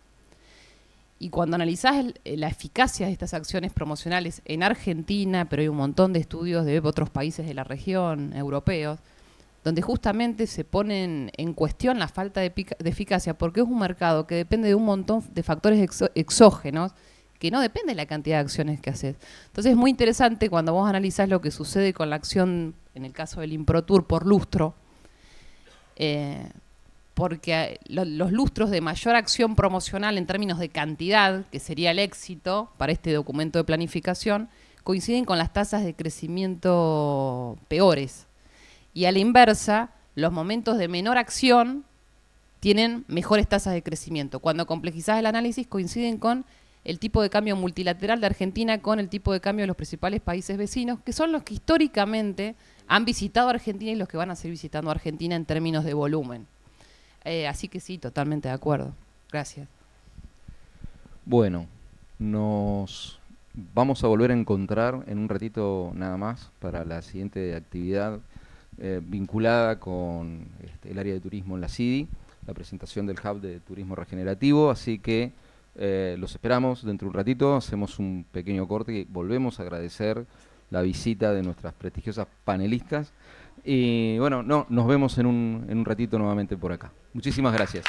Y cuando analizás la eficacia de estas acciones promocionales en Argentina, pero hay un montón de estudios de otros países de la región, europeos, donde justamente se ponen en cuestión la falta de eficacia, porque es un mercado que depende de un montón de factores exógenos, que no depende de la cantidad de acciones que haces. Entonces es muy interesante cuando vos analizás lo que sucede con la acción en el caso del IMPROTUR por lustro, porque los lustros de mayor acción promocional en términos de cantidad, que sería el éxito para este documento de planificación, coinciden con las tasas de crecimiento peores. Y a la inversa, los momentos de menor acción tienen mejores tasas de crecimiento. Cuando complejizás el análisis, coinciden con el tipo de cambio multilateral de Argentina con el tipo de cambio de los principales países vecinos, que son los que históricamente han visitado Argentina y los que van a seguir visitando Argentina en términos de volumen. Así que sí, totalmente de acuerdo. Gracias. Bueno, nos vamos a volver a encontrar en un ratito nada más para la siguiente actividad vinculada con el área de turismo en la CIDI, la presentación del Hub de Turismo Regenerativo, así que los esperamos dentro de un ratito, hacemos un pequeño corte y volvemos a agradecer la visita de nuestras prestigiosas panelistas y bueno, nos vemos en un ratito nuevamente por acá. Muchísimas gracias.